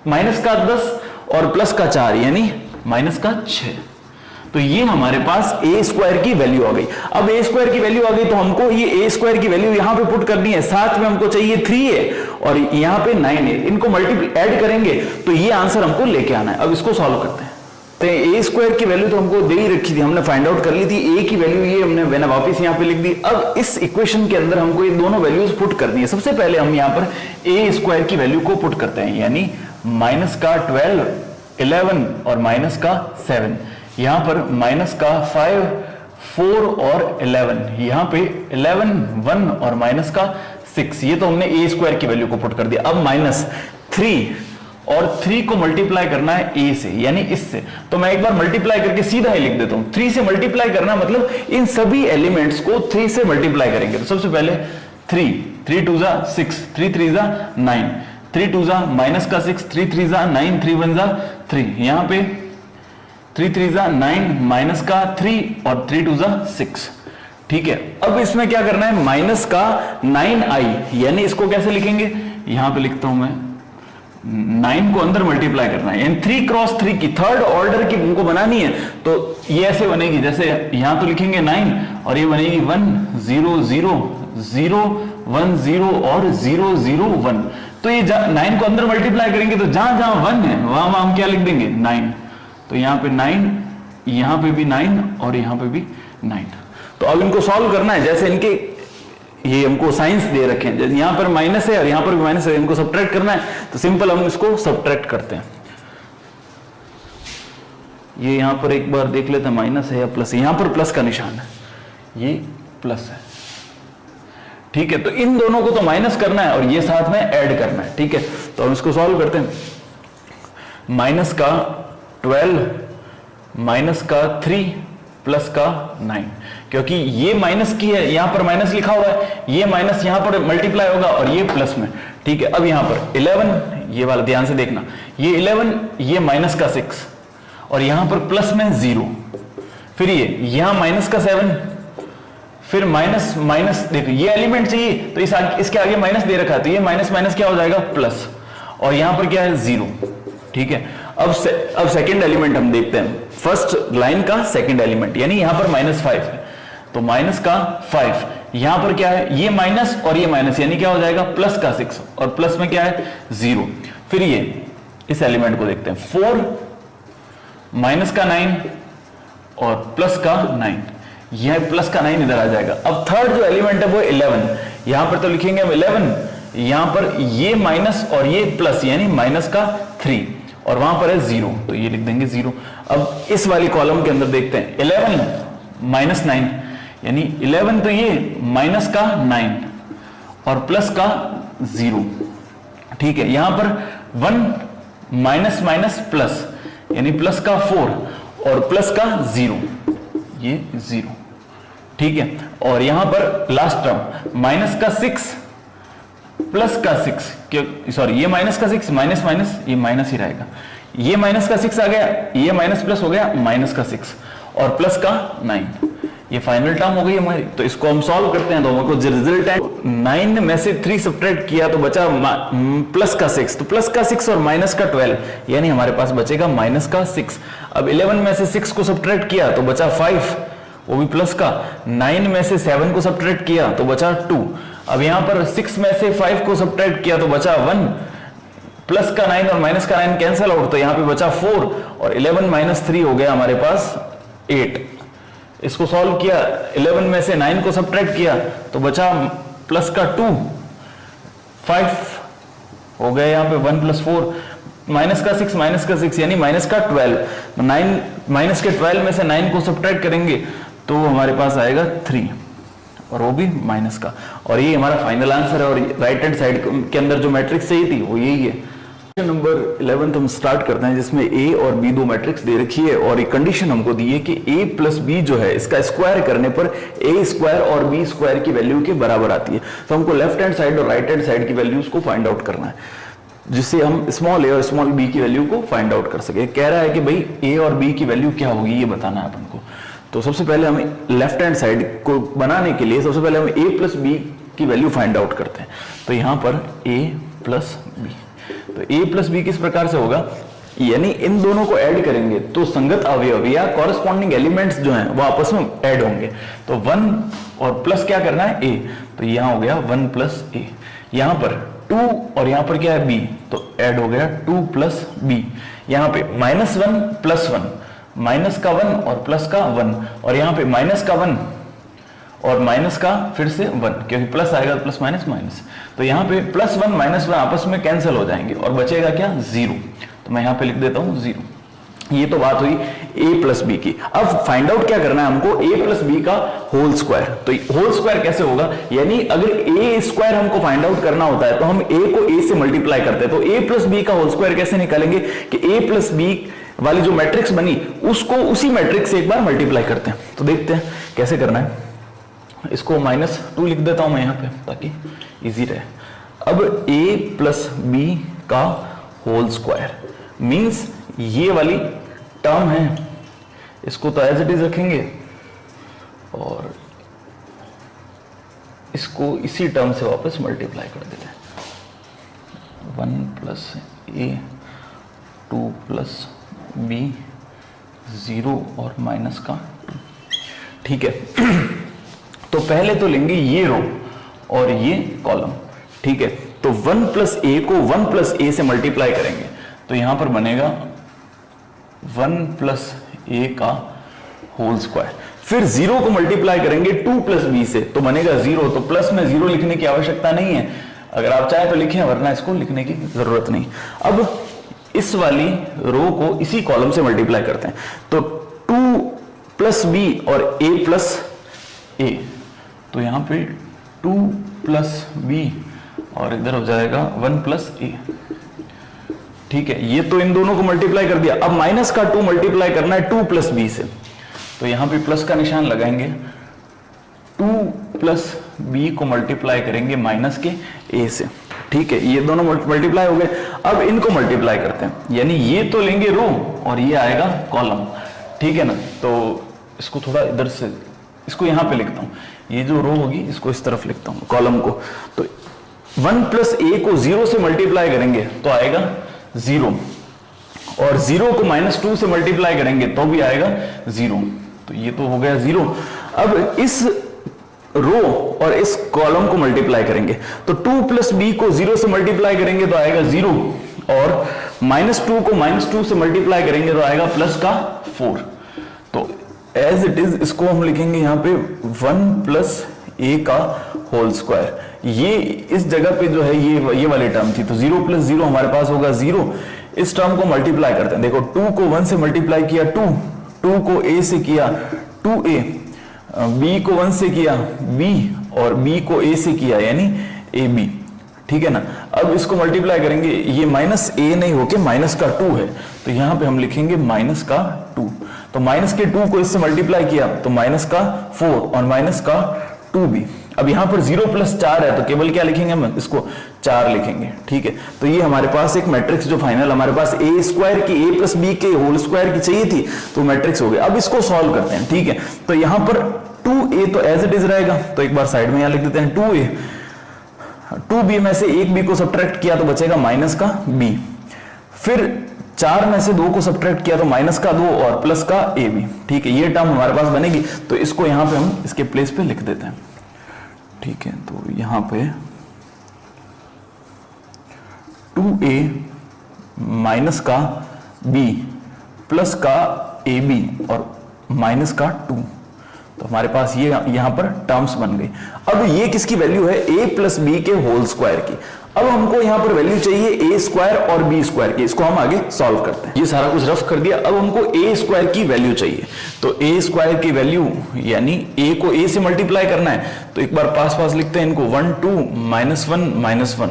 -10 और +4 यानी -6। तो ये हमारे पास a² की वैल्यू आ गई। अब a² की वैल्यू आ गई तो हमको ये a² की वैल्यू यहां पे पुट करनी है। साथ में हमको चाहिए 3a और यहां पे 9a, इनको मल्टीप्लाई ऐड करेंगे तो ये आंसर हमको लेके आना है। अब इसको सॉल्व करते हैं। तो a² की वैल्यू तो हमको दे ही रखी थी, हमने फाइंड आउट कर ली थी। a की वैल्यू ये हमने वापस यहां पे लिख दी। अब इस इक्वेशन के अंदर हमको ये दोनों वैल्यूज पुट करनी है। सबसे पहले हम यहां पर a² की वैल्यू को पुट करते हैं, यानी -12 11 और -7, यहां पर -5 4 और 11, यहां पे 11 1 और -6। ये तो हमने a² की वैल्यू को पुट कर दिया। अब -3 और 3 को मल्टीप्लाई करना है a से, यानी इससे, तो मैं एक बार मल्टीप्लाई करके सीधा ही लिख देता हूं। 3 से मल्टीप्लाई करना मतलब इन सभी एलिमेंट्स को 3 से मल्टीप्लाई करेंगे। तो सबसे पहले 3 2 6, 3 3 9, 3 2 -6, 3 3 9, 3 1 3, यहां पे 3 3 9 -3 और 3 2 6। ठीक है, अब इसमें क्या करना है, -9i, यानी इसको कैसे लिखेंगे, यहां पे लिखता हूं मैं, 9 को अंदर मल्टीप्लाई करना है, यानी 3 क्रॉस 3 की थर्ड ऑर्डर की उनको बनानी है। तो ये ऐसे बनेगी, जैसे यहां तो लिखेंगे 9 और ये बनेगी 1 0 0 0 1 0 और 0 0 1। तो ये 9 को अंदर मल्टीप्लाई करेंगे तो जहां जहां 1 है वहां हम क्या लिख देंगे, 9। तो यहां पे 9, यहां पे भी 9 और यहां पे भी 9। तो अब इनको सॉल्व करना है, जैसे इनके ये हमको साइंस दे रखे हैं, जैसे यहां पर माइनस है और यहां पर भी माइनस है, इनको सब्ट्रैक्ट करना है। तो सिंपल हम इसको सब्ट्रैक्ट करते हैं। ये यहां पर एक बार देख लेते हैं माइनस है या प्लस है, यहां पर प्लस का निशान है, ये प्लस है। ठीक है, तो इन दोनों को तो माइनस करना है और ये साथ में ऐड करना है। ठीक है, तो हम इसको सॉल्व करते हैं। -12 -3 +9, क्योंकि ये माइनस की है, यहां पर माइनस लिखा हुआ है, ये माइनस यहां पर मल्टीप्लाई होगा और ये प्लस में। ठीक है, अब यहां पर 11, ये वाला ध्यान से देखना, ये 11, ये -6 और यहां पर प्लस में 0, फिर ये यहां -7, फिर माइनस माइनस, देखो ये एलिमेंट चाहिए तो इसके आगे माइनस दे रखा है, तो ये माइनस माइनस क्या हो जाएगा, प्लस, और यहां पर क्या है, 0। ठीक है, अब सेकंड एलिमेंट हम देखते हैं, फर्स्ट लाइन का सेकंड एलिमेंट, यानी यहां पर -5 है, तो -5, यहां पर क्या है, ये माइनस और ये माइनस, यानी क्या हो जाएगा, +6 और प्लस में क्या है, 0। फिर ये इस एलिमेंट को देखते हैं, 4 -9 और +9, यह +9 इधर आ जाएगा। अब थर्ड जो एलिमेंट है वो 11, यहां पर तो लिखेंगे हम 11, यहां पर ये माइनस और ये प्लस, यानी -3 और वहां पर है 0, तो ये लिख देंगे 0। अब इस वाली कॉलम के अंदर देखते हैं, 11 -9, यानी 11 तो ये -9 और +0। ठीक है, यहां पर 1 माइनस प्लस, यानी +4 और +0, ये 0। ठीक है, और यहां पर लास्ट टर्म -6 +6, सॉरी ये -6 माइनस माइनस ये माइनस ही रहेगा, ये -6 आ गया, ये माइनस प्लस हो गया -6, और प्लस का 9, ये फाइनल टर्म हो गई हमारी। तो इसको हम सॉल्व करते हैं तो हमको जो रिजल्ट है 9 में से 3 सब्ट्रैक्ट किया तो बचा प्लस का 6, तो प्लस का 6 और माइनस का 12, यानी हमारे पास बचेगा माइनस का 6। अब 11 में से 6 को सब्ट्रैक्ट किया तो बचा 5, वो भी प्लस का। 9 में से 7 को सब्ट्रैक्ट किया तो बचा 2। अब यहां पर 6 में से 5 को सब्ट्रैक्ट किया तो बचा 1, प्लस का 9 और माइनस का 9 कैंसिल आउट, तो यहां पे बचा 4, और 11 माइनस 3 हो गया हमारे पास 8। इसको सॉल्व किया, 11 में से 9 को सब्ट्रैक्ट किया तो बचा प्लस का 2, 5 हो गया यहाँ पे 1 प्लस 4, माइनस का 6 यानी माइनस का 12। 9 माइनस के 12 में से 9 को सब्ट्रैक्ट करेंगे तो हमारे पास आएगा 3, और वो भी माइनस का। और ये हमारा फाइनल आंसर है, और राइट हैंड साइड के अंदर जो मैट्रिक्स चाहिए थी वो यही है। नंबर 11 हम स्टार्ट करते हैं, जिसमें ए और बी दो मैट्रिक्स दे रखी है, और एक कंडीशन हमको दी है कि ए प्लस बी जो है इसका स्क्वायर करने पर ए स्क्वायर और बी स्क्वायर की वैल्यू के बराबर आती है। तो हमको लेफ्ट हैंड साइड और राइट हैंड साइड की वैल्यूज को फाइंड आउट करना है, जिससे हम स्मॉल ए और स्मॉल बी की वैल्यू को फाइंड आउट कर सके। कह रहा है कि भाई ए और बी की वैल्यू क्या होगी ये बताना है अपन को। तो सबसे पहले हमें लेफ्ट हैंड साइड को बनाने के लिए सबसे पहले हम ए प्लस बी की वैल्यू फाइंड आउट करते हैं। तो यहां पर ए प्लस बी, तो ए प्लस बी किस प्रकार से होगा, यानी इन दोनों को ऐड करेंगे तो संगत अवयव या कॉरेस्पॉन्डिंग एलिमेंट्स जो हैं वो आपस में ऐड होंगे। तो 1 और प्लस क्या करना है ए, तो यहां हो गया 1 प्लस ए, यहां पर 2 और यहां पर क्या है बी, तो ऐड हो गया 2 प्लस बी। यहां पे -1 प्लस 1, माइनस का 1 और प्लस का 1, और यहां पे माइनस का 1 और माइनस का फिर से 1, क्योंकि प्लस आएगा प्लस माइनस माइनस, तो यहां पे +1 -1 आपस में कैंसिल हो जाएंगे और बचेगा क्या 0। तो मैं यहां पे लिख देता हूं 0। ये तो बात हुई a प्लस बी की। अब फाइंड आउट क्या करना है हमको, a प्लस बी का होल स्क्वायर। तो होल स्क्वायर कैसे होगा, यानी अगर a स्क्वायर हमको फाइंड आउट करना होता है तो हम a को a से मल्टीप्लाई करते हैं। तो a प्लस बी का होल स्क्वायर कैसे निकालेंगे कि a प्लस बी वाली जो मैट्रिक्स बनी उसको उसी मैट्रिक्स से एक बार मल्टीप्लाई करते हैं। तो देखते हैं कैसे करना है। इसको -2 लिख देता हूं मैं यहां पे ताकि इजी रहे। अब a प्लस बी का होल स्क्वायर मींस ये वाली टर्म है, इसको तो एज इट इज रखेंगे और इसको इसी टर्म से वापस मल्टीप्लाई कर देते हैं। 1 प्लस ए 2 प्लस बी 0 और माइनस का 2, ठीक है। तो पहले तो लेंगे ये रो और ये कॉलम, ठीक है। तो 1 प्लस ए को 1 प्लस ए से मल्टीप्लाई करेंगे तो यहां पर बनेगा 1 प्लस ए का होल स्क्वायर। फिर 0 को मल्टीप्लाई करेंगे 2 प्लस बी से तो बनेगा 0। तो प्लस में 0 लिखने की आवश्यकता नहीं है, अगर आप चाहे तो लिखें, वरना इसको लिखने की जरूरत नहीं। अब इस वाली रो को इसी कॉलम से मल्टीप्लाई करते हैं। तो 2 प्लस बी और a प्लस ए, तो यहां पे 2 प्लस बी और इधर हो जाएगा 1 प्लस ए, ठीक है। ये तो इन दोनों को मल्टीप्लाई कर दिया। अब माइनस का 2 मल्टीप्लाई करना है 2 प्लस बी से, तो यहां पे प्लस का निशान लगाएंगे। 2 प्लस बी को मल्टीप्लाई करेंगे माइनस के ए से, ठीक है। ये दोनों मल्टीप्लाई हो गए। अब इनको मल्टीप्लाई करते हैं, यानी ये तो लेंगे रो और ये आएगा कॉलम, ठीक है ना। तो इसको थोड़ा इधर से, इसको यहां पे लिखता हूं, ये जो रो होगी इसको इस तरफ लिखता हूं कॉलम को। तो 1 प्लस ए को 0 से मल्टीप्लाई करेंगे तो आएगा 0, और 0 को -2 से मल्टीप्लाई करेंगे तो भी आएगा 0। तो ये तो हो गया 0। अब इस रो और इस कॉलम को मल्टीप्लाई करेंगे तो 2 प्लस बी को 0 से मल्टीप्लाई करेंगे तो आएगा 0, और -2 को -2 से मल्टीप्लाई करेंगे तो आएगा प्लस का 4। तो एज इट इज इसको हम लिखेंगे यहां पे 1 प्लस ए का होल स्क्वायर। ये इस जगह पे जो है ये वाली टर्म थी, तो 0 प्लस 0 हमारे पास होगा 0। इस टर्म को मल्टीप्लाई करते हैं। देखो 2 को 1 से मल्टीप्लाई किया 2 को a से किया 2a, b को 1 से किया b, और b को a से किया यानी ab, ठीक है ना। अब इसको मल्टीप्लाई करेंगे, ये -a नहीं होके माइनस का 2 है, तो यहां पे हम लिखेंगे माइनस का 2। तो माइनस के 2 को इससे मल्टीप्लाई किया तो माइनस का 4 और माइनस का 2b, अब यहां पर 0 + 4 है तो केवल क्या लिखेंगे हम इसको 4 लिखेंगे, ठीक है। तो ये हमारे पास एक मैट्रिक्स जो फाइनल हमारे पास a² की a + b के होल स्क्वायर की चाहिए थी तो मैट्रिक्स हो गया। अब इसको सॉल्व करते हैं, ठीक है। तो यहां पर 2a तो एज इट इज रहेगा, तो एक बार साइड में यहां लिख देते हैं 2a, 2b में से 1b को सब्ट्रैक्ट किया तो बचेगा माइनस का b, फिर 4 में से 2 को सब्ट्रैक्ट किया तो माइनस का 2 और प्लस का ab, ठीक है। ये टर्म हमारे पास बनेगी तो इसको यहां पे हम इसके प्लेस पे लिख देते हैं, ठीक है। तो यहां पे 2a माइनस का b प्लस का ab और माइनस का 2, तो हमारे पास ये यहां पर टर्म्स बन गई। अब ये किसकी वैल्यू है, a + b के होल स्क्वायर की। अब हमको यहां पर वैल्यू चाहिए a² और b² की, इसको हम आगे सॉल्व करते हैं। ये सारा कुछ रफ कर दिया, अब हमको a² की वैल्यू चाहिए। तो a² की वैल्यू यानी a को a से मल्टीप्लाई करना है, तो एक बार पास पास लिखते हैं इनको, 1 2 -1 -1,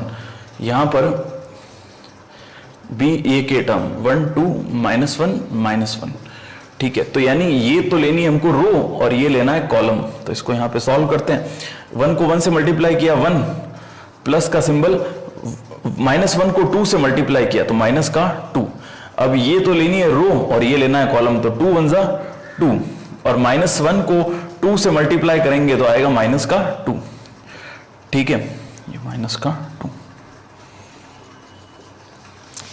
यहां पर b a के टर्म 1 2 -1 -1, ठीक है। तो यानी ये तो लेनी है हमको रो और ये लेना है कॉलम, तो इसको यहां पे सॉल्व करते हैं। 1 को 1 से मल्टीप्लाई किया 1, प्लस का सिंबल, -1 को 2 से मल्टीप्लाई किया तो माइनस का 2। अब ये तो लेनी है रो और ये लेना है कॉलम, तो 2 1 जा 2 और -1 को 2 से मल्टीप्लाई करेंगे तो आएगा माइनस का 2, ठीक है। ये माइनस का 2।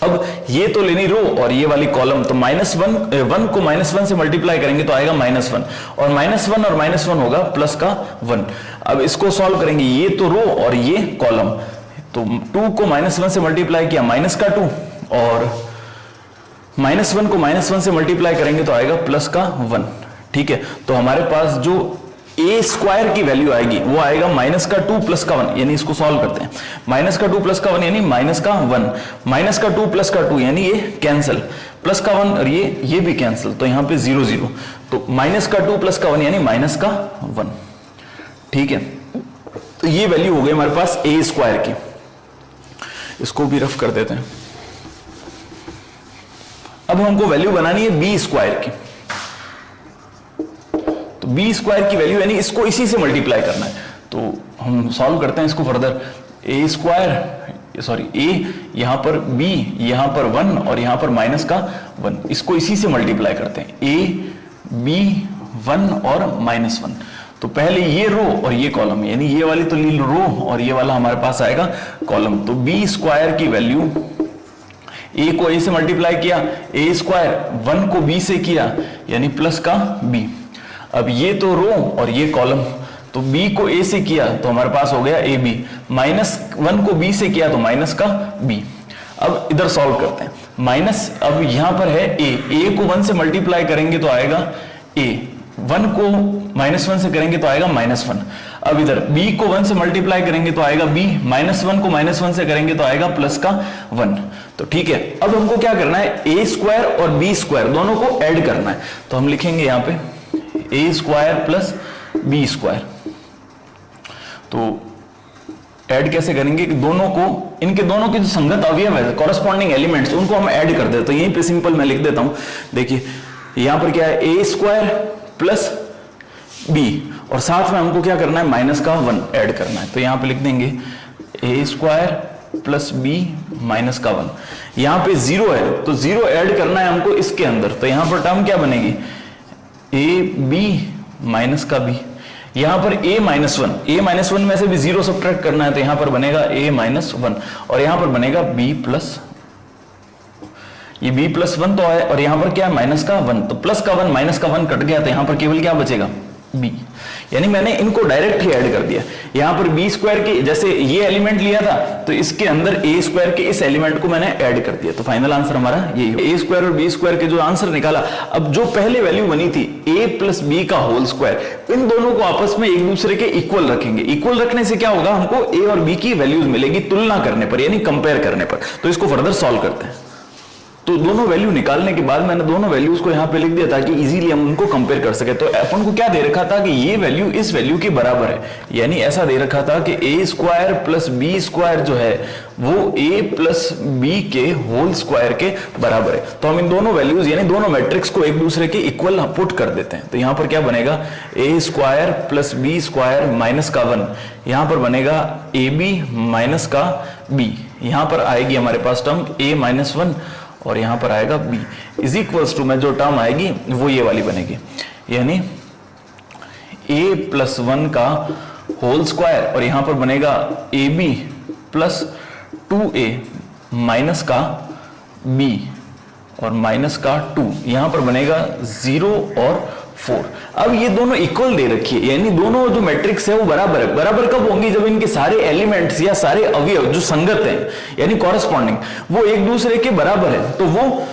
अब ये तो लेनी रो और ये वाली कॉलम, तो -1 को -1 से मल्टीप्लाई करेंगे तो आएगा -1 और -1 और -1 होगा प्लस का 1। अब इसको सॉल्व करेंगे, ये तो रो और ये कॉलम, तो 2 को -1 से मल्टीप्लाई किया माइनस का 2 और -1 को -1 से मल्टीप्लाई करेंगे तो आएगा प्लस का 1, ठीक है। तो हमारे पास जो a² की वैल्यू आएगी वो आएगा माइनस का 2 प्लस का 1, यानी इसको सॉल्व करते हैं। माइनस का 2 प्लस का 1 यानी माइनस का 1, माइनस का 2 प्लस का 2 यानी ये कैंसिल, प्लस का 1 और ये भी कैंसिल, तो यहां पे 0 0, तो माइनस का 2 प्लस का 1 यानी माइनस का 1, ठीक है। तो ये वैल्यू हो गई हमारे पास a² की। इसको भी रफ कर देते हैं। अब हमको वैल्यू बनानी है b² की, b² की वैल्यू यानी इसको इसी से मल्टीप्लाई करना है, तो हम सॉल्व करते हैं इसको फर्दर। a यहां पर b, यहां पर 1 और यहां पर माइनस का 1, इसको इसी से मल्टीप्लाई करते हैं, a b 1 और -1। तो पहले ये रो और ये कॉलम, यानी ये वाली तो ली रो और ये वाला हमारे पास आएगा कॉलम। तो b² की वैल्यू, a को a से मल्टीप्लाई किया, a² 1 को b से किया यानी प्लस का b। अब ये तो रो और ये कॉलम, तो b को a से किया तो हमारे पास हो गया ab, -1 को b से किया तो माइनस का b। अब इधर सॉल्व करते हैं, माइनस, अब यहां पर है a को 1 से मल्टीप्लाई करेंगे तो आएगा a, 1 को -1 से करेंगे तो आएगा -1। अब इधर b को 1 से मल्टीप्लाई करेंगे तो आएगा b, -1 को -1 से करेंगे तो आएगा प्लस का 1, तो ठीक है। अब हमको क्या करना है, a² और b² दोनों को ऐड करना है, तो हम लिखेंगे यहां पे a² प्लस b²। तो ऐड कैसे करेंगे कि दोनों को, इनके दोनों के जो संगत अवयव है, कॉरेस्पॉन्डिंग एलिमेंट्स, उनको हम ऐड कर देते हैं। तो यहीं पे सिंपल मैं लिख देता हूं, देखिए यहां पर क्या है, a² प्लस b और साथ में हमको क्या करना है, माइनस का 1 ऐड करना है। तो यहां पे लिख देंगे a² प्लस b माइनस का 1। यहां पे 0 है तो 0 ऐड करना है हमको इसके अंदर, तो यहां पर टर्म क्या बनेगी, a b माइनस का b। यहां पर a -1 में से भी 0 सब्ट्रैक्ट करना है, तो यहां पर बनेगा a -1 और यहां पर बनेगा b प्लस, ये b + 1 तो है और यहां पर क्या है, माइनस का 1, तो प्लस का 1 माइनस का 1 कट गया, तो यहां पर केवल क्या बचेगा, b। यानी मैंने इनको डायरेक्ट ही ऐड कर दिया। यहां पर b² की, जैसे ये एलिमेंट लिया था तो इसके अंदर a² के इस एलिमेंट को मैंने ऐड कर दिया, तो फाइनल आंसर हमारा यही है, a² और b² के जो आंसर निकाला। अब जो पहले वैल्यू बनी थी a + b का होल स्क्वायर, इन दोनों को आपस में एक दूसरे के इक्वल रखेंगे। इक्वल रखने से क्या होगा, हमको a और b की वैल्यूज मिलेगी तुलना करने पर, यानी कंपेयर करने पर। तो इसको फर्दर सॉल्व करते हैं। तो दोनों वैल्यू निकालने के बाद मैंने दोनों वैल्यूज को यहाँ पे लिख दिया ताकि इजीली हम उनको कंपेयर कर सके। तो अपन को क्या दे रखा था कि ये वैल्यू इस वैल्यू के बराबर है, यानी ऐसा दे रखा था कि a square plus B square जो है वो a प्लस बी के होल स्क्वायर के बराबर है। तो हम इन दोनों वैल्यूज यानी दोनों मैट्रिक्स को एक दूसरे के इक्वल पुट कर देते हैं। तो यहाँ पर क्या बनेगा, a square plus B square minus का 1, यहाँ पर बनेगा ab माइनस का b, यहाँ पर आएगी हमारे पास टर्म a माइनस 1 और यहां पर आएगा b इज इक्वल्स टू में जो टर्म आएगी वो ये वाली बनेगी, यानी a प्लस 1 का होल स्क्वायर और यहां पर बनेगा ab प्लस 2a माइनस का b और माइनस का 2, यहां पर बनेगा 0 और 4। अब ये दोनों इक्वल दे रखी है, यानी दोनों जो मैट्रिक्स है वो बराबर है। बराबर कब होंगी, जब इनके सारे एलिमेंट्स या सारे अवयव जो संगत हैं यानी कॉरेस्पॉन्डिंग वो एक दूसरे के बराबर है, तो वो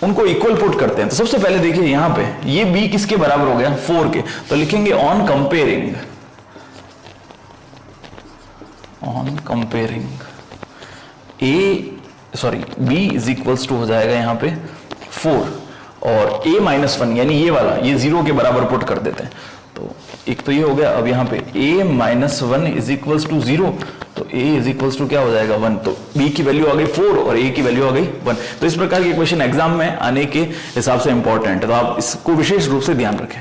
उनको इक्वल पुट करते हैं। तो सबसे पहले देखिए यहां पे ये b किसके बराबर हो गया, 4 के, तो लिखेंगे on comparing b is equals to हो जाएगा यहां पे 4 और a माइनस 1 यानी ये वाला ये 0 के बराबर पुट कर देते हैं। तो एक तो ये हो गया। अब यहाँ पे a minus 1 is equals to 0, तो a इज इक्वल्स टू क्या हो जाएगा 1, तो b की वैल्यू आ गई 4 और a की वैल्यू आ गई 1। तो इस प्रकार के क्वेश्चन एग्जाम में आने के हिसाब से इंपॉर्टेंट है, तो आप इसको विशेष रूप से ध्यान रखें।